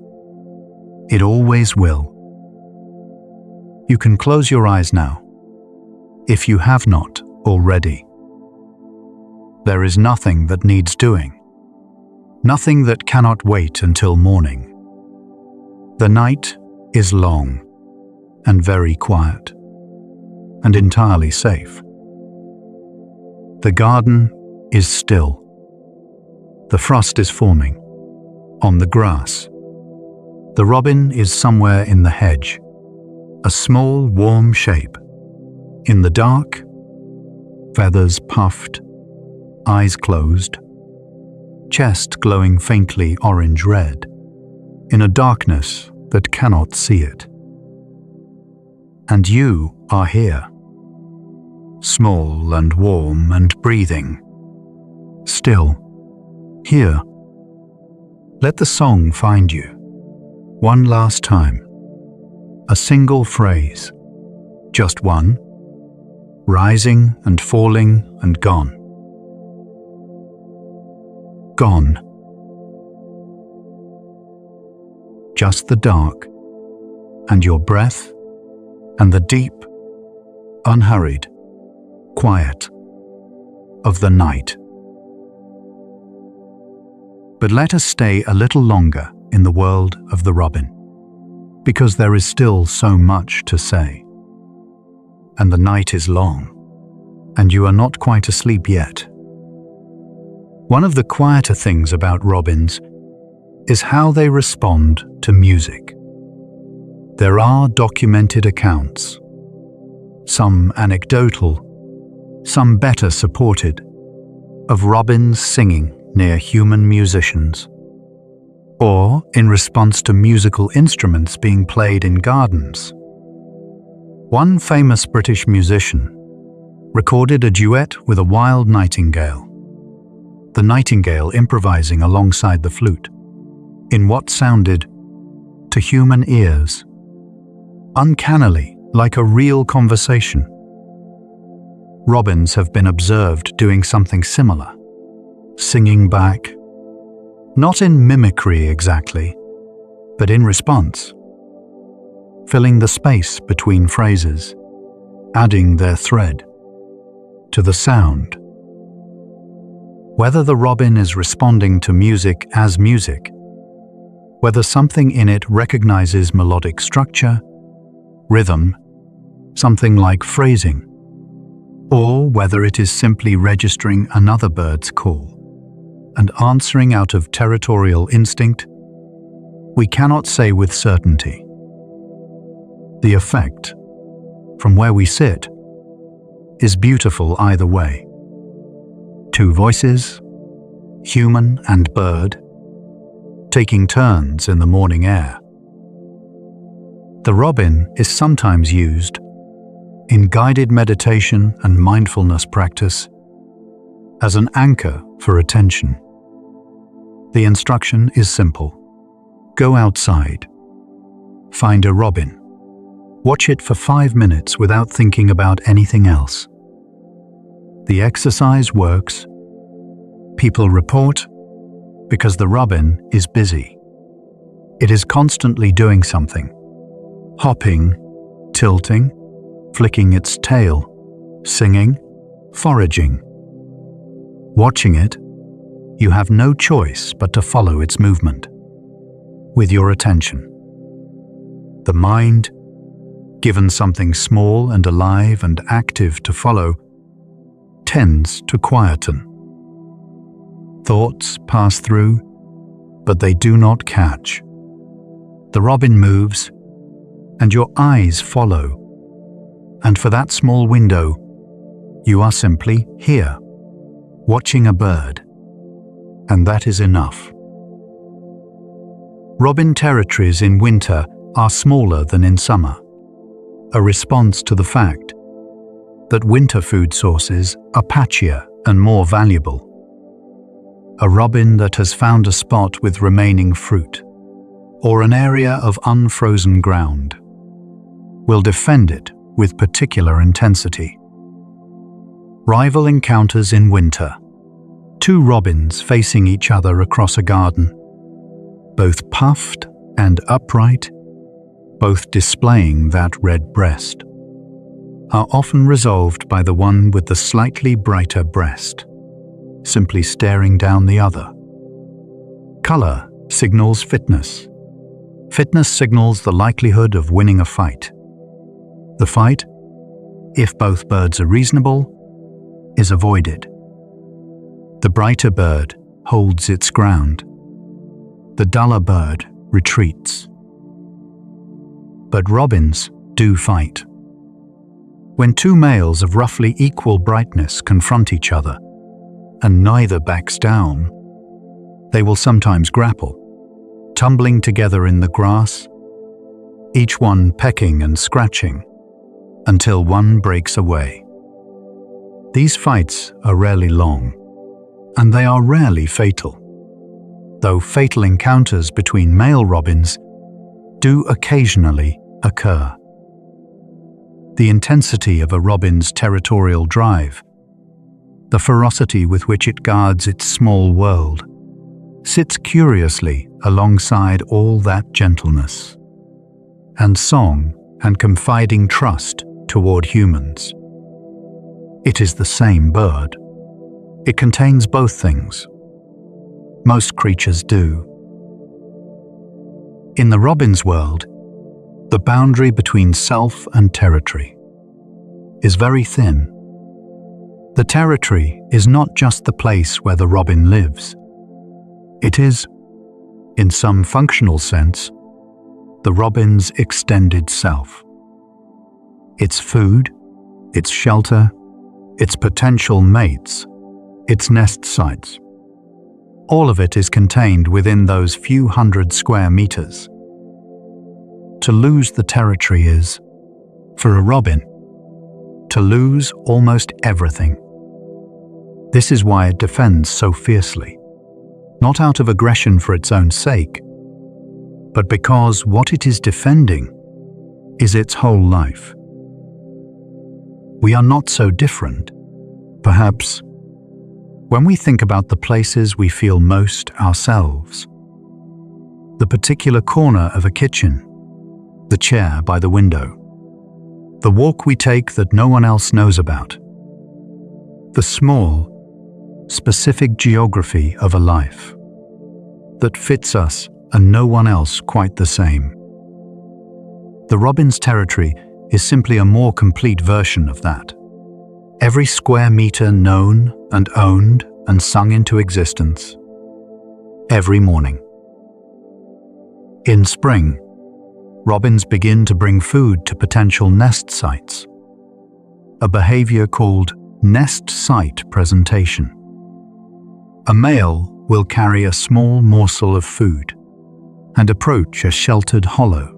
It always will. You can close your eyes now, if you have not already. There is nothing that needs doing, nothing that cannot wait until morning. The night is long and very quiet and entirely safe. The garden is still. The frost is forming on the grass. The robin is somewhere in the hedge, a small warm shape. In the dark, feathers puffed, eyes closed, chest glowing faintly orange-red, in a darkness that cannot see it. And you are here, small and warm and breathing, still, here. Let the song find you, one last time, a single phrase, just one, rising and falling and gone. Gone. Just the dark, and your breath, and the deep, unhurried, quiet of the night. But let us stay a little longer in the world of the robin, because there is still so much to say. And the night is long, and you are not quite asleep yet. One of the quieter things about robins is how they respond to music. There are documented accounts, some anecdotal, some better supported, of robins singing near human musicians, or in response to musical instruments being played in gardens. One famous British musician recorded a duet with a wild nightingale, the nightingale improvising alongside the flute, in what sounded, to human ears, uncannily like a real conversation. Robins have been observed doing something similar, singing back, not in mimicry exactly, but in response, filling the space between phrases, adding their thread to the sound. Whether the robin is responding to music as music, whether something in it recognizes melodic structure, rhythm, something like phrasing, or whether it is simply registering another bird's call and answering out of territorial instinct, we cannot say with certainty. The effect, from where we sit, is beautiful either way. Two voices, human and bird, taking turns in the morning air. The robin is sometimes used in guided meditation and mindfulness practice as an anchor for attention. The instruction is simple. Go outside. Find a robin. Watch it for 5 minutes without thinking about anything else. The exercise works. People report because the robin is busy. It is constantly doing something. Hopping, tilting, flicking its tail, singing, foraging. Watching it, you have no choice but to follow its movement with your attention. The mind, given something small and alive and active to follow, tends to quieten. Thoughts pass through, but they do not catch. The robin moves, and your eyes follow. And for that small window, you are simply here, watching a bird. And that is enough. Robin territories in winter are smaller than in summer, a response to the fact that winter food sources are patchier and more valuable. A robin that has found a spot with remaining fruit, or an area of unfrozen ground, will defend it with particular intensity. Rival encounters in winter. 2 robins facing each other across a garden, both puffed and upright, both displaying that red breast, are often resolved by the one with the slightly brighter breast, simply staring down the other. Color signals fitness. Fitness signals the likelihood of winning a fight. The fight, if both birds are reasonable, is avoided. The brighter bird holds its ground. The duller bird retreats. But robins do fight. When 2 males of roughly equal brightness confront each other, and neither backs down, they will sometimes grapple, tumbling together in the grass, each one pecking and scratching, until one breaks away. These fights are rarely long, and they are rarely fatal, though fatal encounters between male robins do occasionally occur. The intensity of a robin's territorial drive, the ferocity with which it guards its small world, sits curiously alongside all that gentleness and song and confiding trust toward humans. It is the same bird. It contains both things. Most creatures do. In the robin's world, the boundary between self and territory is very thin. The territory is not just the place where the robin lives. It is, in some functional sense, the robin's extended self. Its food, its shelter, its potential mates, its nest sites. All of it is contained within those few hundred square meters. To lose the territory is, for a robin, to lose almost everything. This is why it defends so fiercely, not out of aggression for its own sake, but because what it is defending is its whole life. We are not so different, perhaps, when we think about the places we feel most ourselves. The particular corner of a kitchen, the chair by the window, the walk we take that no one else knows about, the small, specific geography of a life that fits us and no one else quite the same. The robin's territory is simply a more complete version of that. Every square meter known and owned and sung into existence. Every morning. In spring, robins begin to bring food to potential nest sites, a behavior called nest site presentation. A male will carry a small morsel of food and approach a sheltered hollow,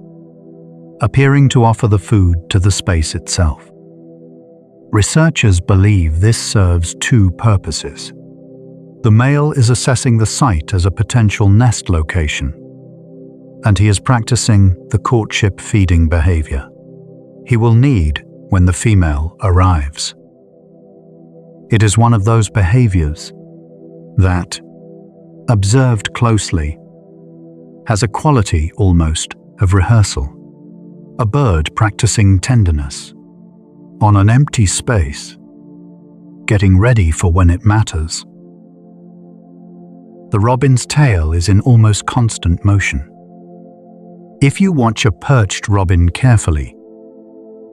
appearing to offer the food to the space itself. Researchers believe this serves two purposes. The male is assessing the site as a potential nest location, and he is practicing the courtship feeding behavior he will need when the female arrives. It is one of those behaviors that, observed closely, has a quality almost of rehearsal. A bird practicing tenderness on an empty space, getting ready for when it matters. The robin's tail is in almost constant motion. If you watch a perched robin carefully,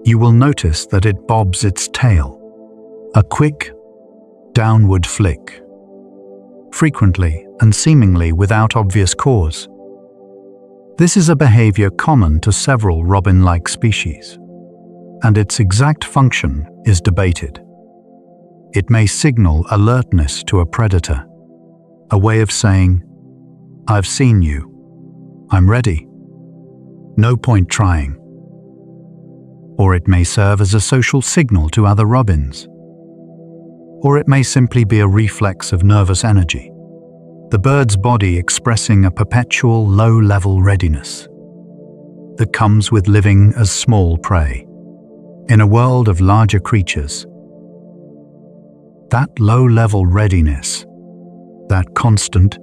you will notice that it bobs its tail, a quick, downward flick, frequently and seemingly without obvious cause. This is a behavior common to several robin-like species, and its exact function is debated. It may signal alertness to a predator, a way of saying, "I've seen you, I'm ready, no point trying." Or it may serve as a social signal to other robins. Or it may simply be a reflex of nervous energy, the bird's body expressing a perpetual low-level readiness that comes with living as small prey in a world of larger creatures. That low-level readiness, that constant,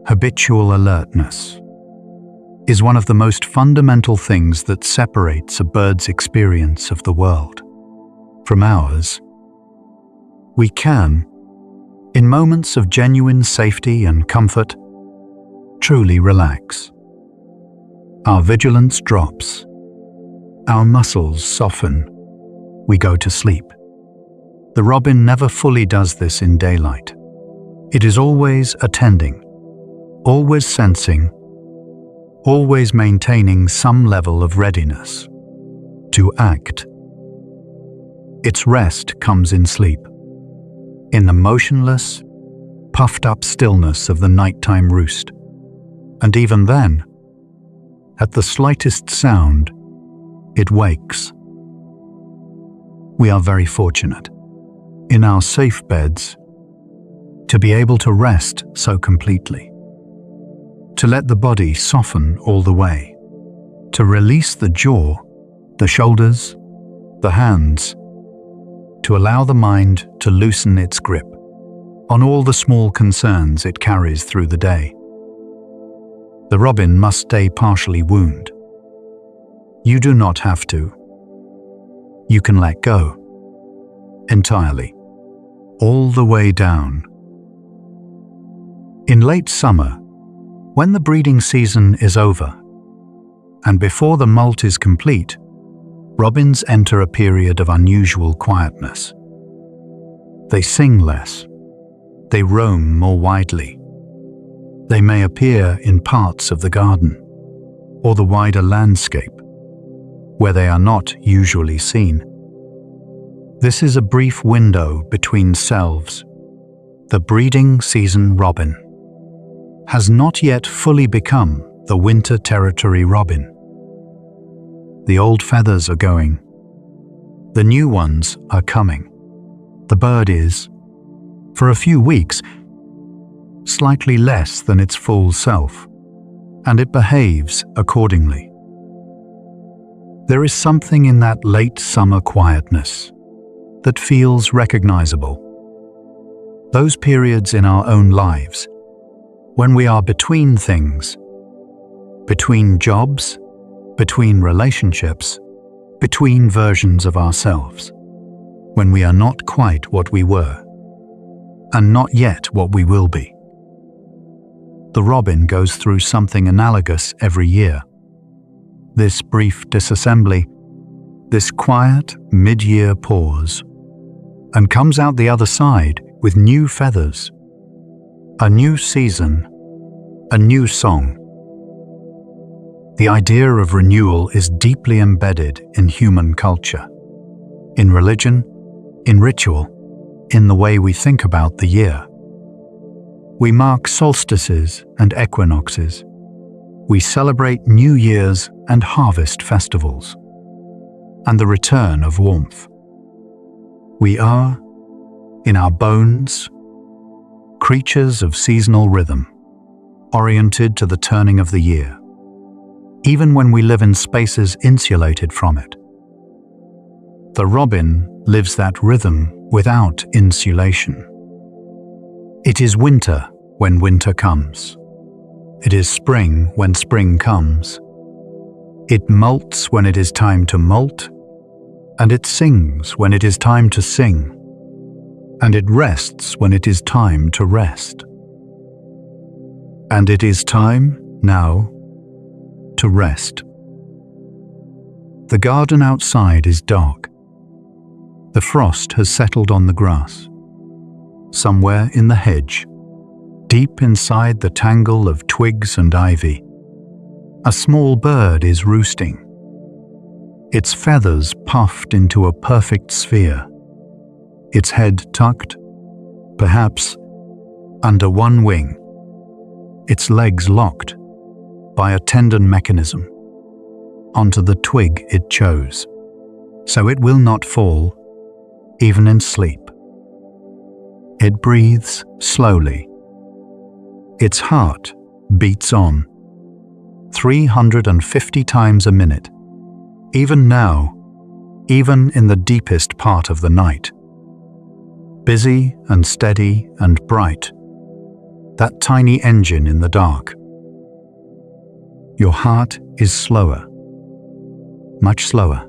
habitual alertness, is one of the most fundamental things that separates a bird's experience of the world from ours. We can, in moments of genuine safety and comfort, truly relax. Our vigilance drops, our muscles soften, we go to sleep. The robin never fully does this in daylight. It is always attending, always sensing, always maintaining some level of readiness to act. Its rest comes in sleep, in the motionless, puffed-up stillness of the nighttime roost. And even then, at the slightest sound, it wakes. We are very fortunate, in our safe beds, to be able to rest so completely, to let the body soften all the way, to release the jaw, the shoulders, the hands, to allow the mind to loosen its grip on all the small concerns it carries through the day. The robin must stay partially wound. You do not have to. You can let go entirely, all the way down. In late summer, when the breeding season is over, and before the molt is complete, robins enter a period of unusual quietness. They sing less. They roam more widely. They may appear in parts of the garden or the wider landscape where they are not usually seen. This is a brief window between selves. The breeding season robin has not yet fully become the winter territory robin. The old feathers are going. The new ones are coming. The bird is, for a few weeks, slightly less than its full self, and it behaves accordingly. There is something in that late summer quietness that feels recognizable. Those periods in our own lives when we are between things, between jobs, between relationships, between versions of ourselves, when we are not quite what we were, and not yet what we will be. The robin goes through something analogous every year. This brief disassembly, this quiet mid-year pause, and comes out the other side with new feathers, a new season, a new song. The idea of renewal is deeply embedded in human culture, in religion, in ritual, in the way we think about the year. We mark solstices and equinoxes. We celebrate New Year's and harvest festivals, and the return of warmth. We are, in our bones, creatures of seasonal rhythm, oriented to the turning of the year, even when we live in spaces insulated from it. The robin lives that rhythm without insulation. It is winter when winter comes. It is spring when spring comes. It molts when it is time to molt, and it sings when it is time to sing, and it rests when it is time to rest. And it is time, now, to rest. The garden outside is dark. The frost has settled on the grass. Somewhere in the hedge, deep inside the tangle of twigs and ivy, a small bird is roosting, its feathers puffed into a perfect sphere, its head tucked, perhaps, under one wing, its legs locked by a tendon mechanism onto the twig it chose, so it will not fall, even in sleep. It breathes slowly. Its heart beats on, 350 times a minute, even now, even in the deepest part of the night. Busy and steady and bright, that tiny engine in the dark. Your heart is slower, much slower.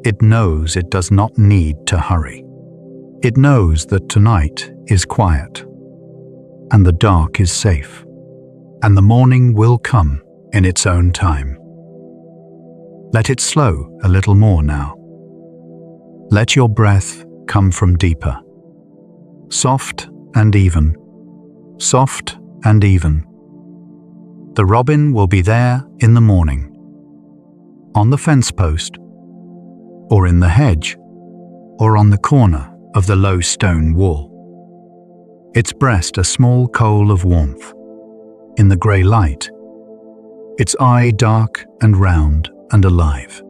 It knows it does not need to hurry. It knows that tonight is quiet, and the dark is safe, and the morning will come in its own time. Let it slow a little more now. Let your breath come from deeper. Soft and even. Soft and even. The robin will be there in the morning, on the fence post, or in the hedge, or on the corner of the low stone wall. Its breast a small coal of warmth, in the grey light, its eye dark and round and alive.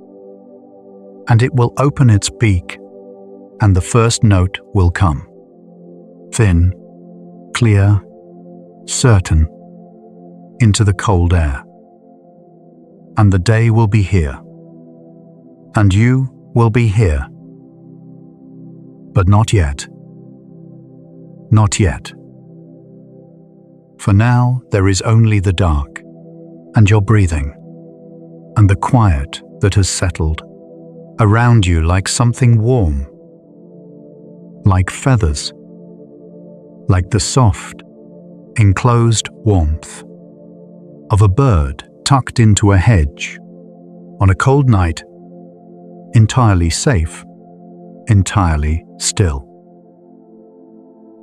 And it will open its beak, and the first note will come. Thin, clear, certain, into the cold air. And the day will be here. And you will be here. But not yet. Not yet. For now there is only the dark, and your breathing, and the quiet that has settled around you like something warm, like feathers, like the soft, enclosed warmth of a bird tucked into a hedge on a cold night, entirely safe, entirely still.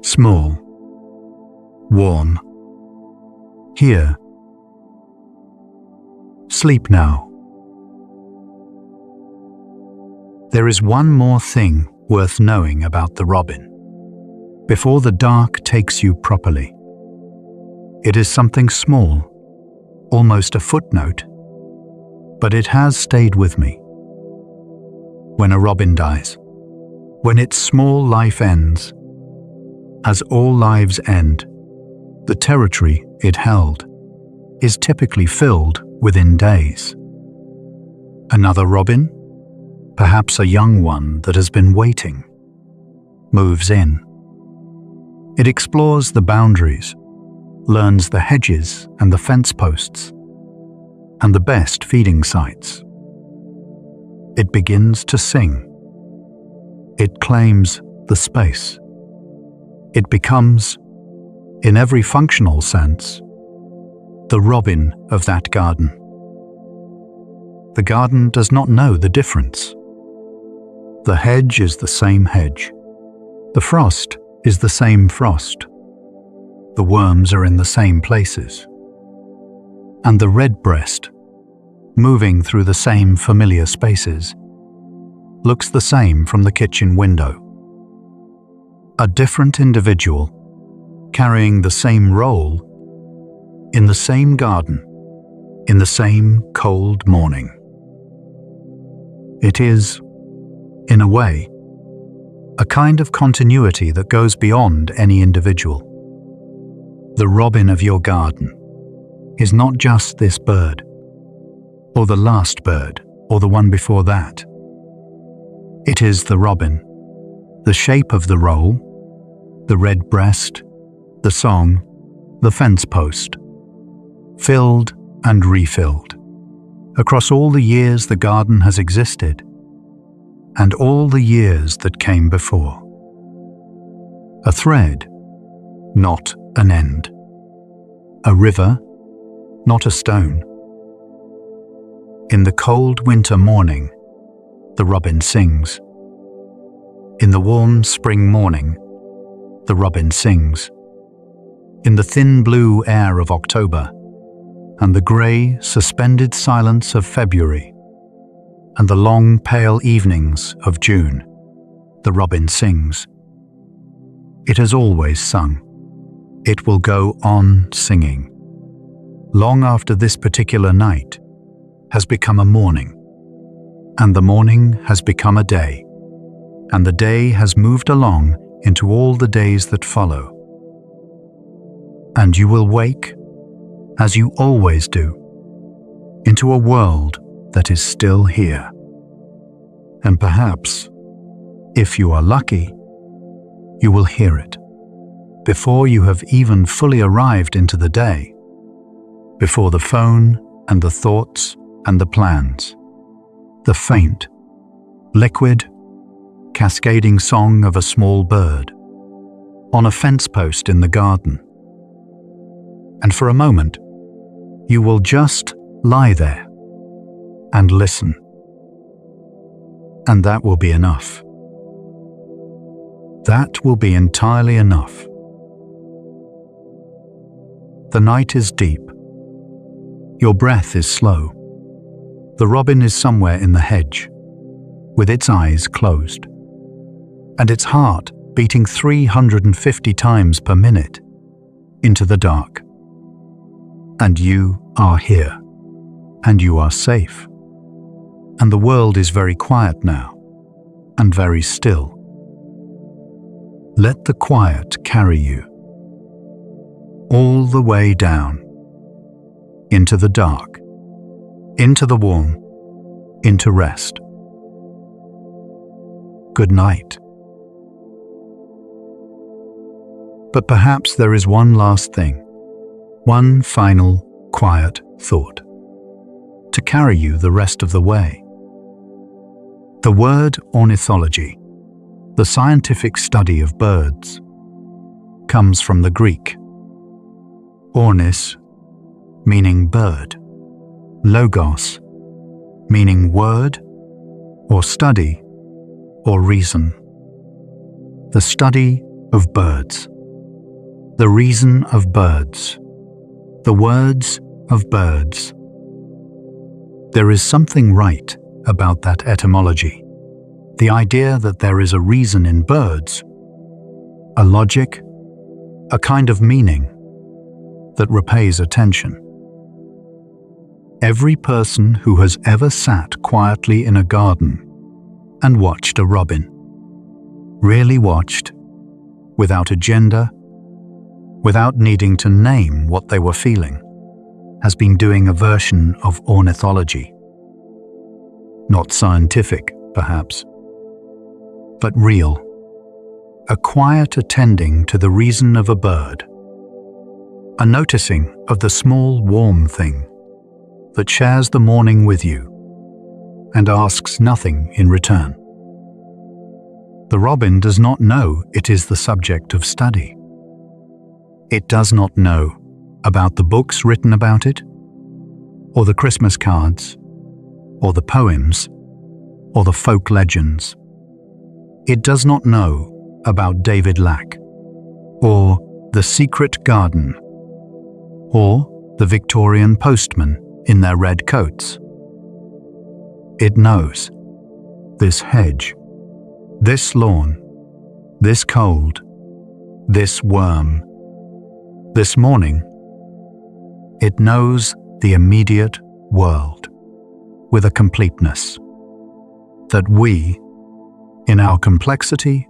Small, warm, here. Sleep now. There is one more thing worth knowing about the robin, before the dark takes you properly. It is something small, almost a footnote, but it has stayed with me. When a robin dies, when its small life ends, as all lives end, the territory it held is typically filled within days. Another robin, perhaps a young one that has been waiting, moves in. It explores the boundaries, learns the hedges and the fence posts, and the best feeding sites. It begins to sing. It claims the space. It becomes, in every functional sense, the robin of that garden. The garden does not know the difference. The hedge is the same hedge. The frost is the same frost. The worms are in the same places. And the redbreast, moving through the same familiar spaces, looks the same from the kitchen window. A different individual, carrying the same role in the same garden, in the same cold morning. It is, in a way, a kind of continuity that goes beyond any individual. The robin of your garden is not just this bird, or the last bird, or the one before that. It is the robin, the shape of the roll, the red breast, the song, the fence post, filled and refilled, across all the years the garden has existed, and all the years that came before. A thread, not an end. A river, not a stone. In the cold winter morning, the robin sings. In the warm spring morning, the robin sings. In the thin blue air of October, and the grey, suspended silence of February, and the long, pale evenings of June, the robin sings. It has always sung. It will go on singing. Long after this particular night has become a morning, and the morning has become a day, and the day has moved along into all the days that follow. And you will wake, as you always do, into a world that is still here. And perhaps, if you are lucky, you will hear it before you have even fully arrived into the day, before the phone and the thoughts and the plans, the faint, liquid, cascading song of a small bird on a fence post in the garden. And for a moment, you will just lie there and listen. And that will be enough. That will be entirely enough. The night is deep. Your breath is slow. The robin is somewhere in the hedge, with its eyes closed, and its heart beating 350 times per minute into the dark. And you are here, and you are safe. And the world is very quiet now, and very still. Let the quiet carry you, all the way down, into the dark, into the warm, into rest. Good night. But perhaps there is one last thing, one final, quiet thought, to carry you the rest of the way. The word ornithology, the scientific study of birds, comes from the Greek. Ornis, meaning bird, logos, meaning word, or study, or reason. The study of birds, the reason of birds, the words of birds. There is something right about that etymology, the idea that there is a reason in birds, a logic, a kind of meaning that repays attention. Every person who has ever sat quietly in a garden and watched a robin, really watched, without agenda, without needing to name what they were feeling, has been doing a version of ornithology. Not scientific, perhaps, but real. A quiet attending to the reason of a bird. A noticing of the small warm thing that shares the morning with you and asks nothing in return. The robin does not know it is the subject of study. It does not know about the books written about it, or the Christmas cards, or the poems, or the folk legends. It does not know about David Lack, or the secret garden, or the Victorian postmen in their red coats. It knows this hedge, this lawn, this cold, this worm, This morning, it knows the immediate world with a completeness that we, in our complexity,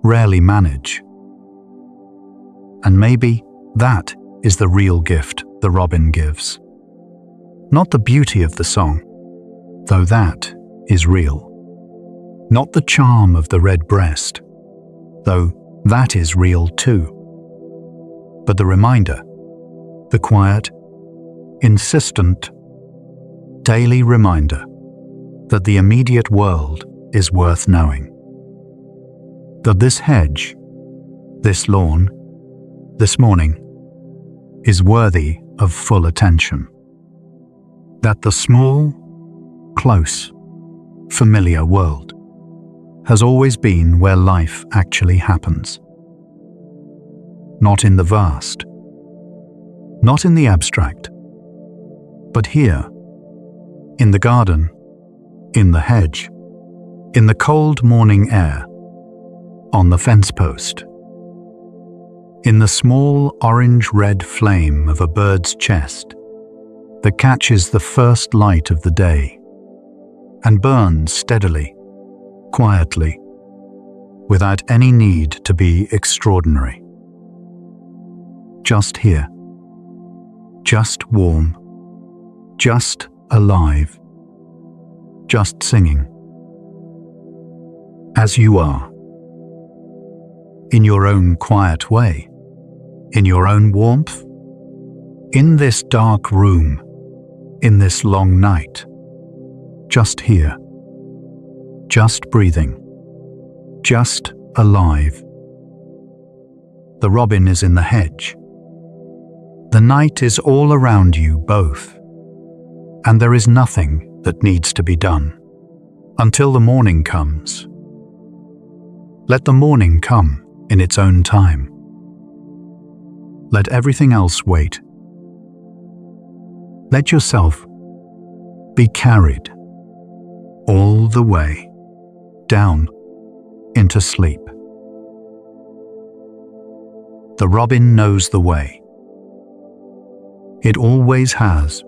rarely manage. And maybe that is the real gift the robin gives. Not the beauty of the song, though that is real. Not the charm of the red breast, though that is real too. But the reminder, the quiet, insistent, daily reminder that the immediate world is worth knowing. That this hedge, this lawn, this morning, is worthy of full attention. That the small, close, familiar world has always been where life actually happens. Not in the vast, not in the abstract, but here, in the garden, in the hedge, in the cold morning air, on the fence post, in the small orange-red flame of a bird's chest that catches the first light of the day and burns steadily, quietly, without any need to be extraordinary. Just here, just warm, just alive, just singing. As you are, in your own quiet way, in your own warmth, in this dark room, in this long night, just here, just breathing, just alive. The robin is in the hedge. The night is all around you both, and there is nothing that needs to be done until the morning comes. Let the morning come in its own time. Let everything else wait. Let yourself be carried all the way down into sleep. The robin knows the way. It always has.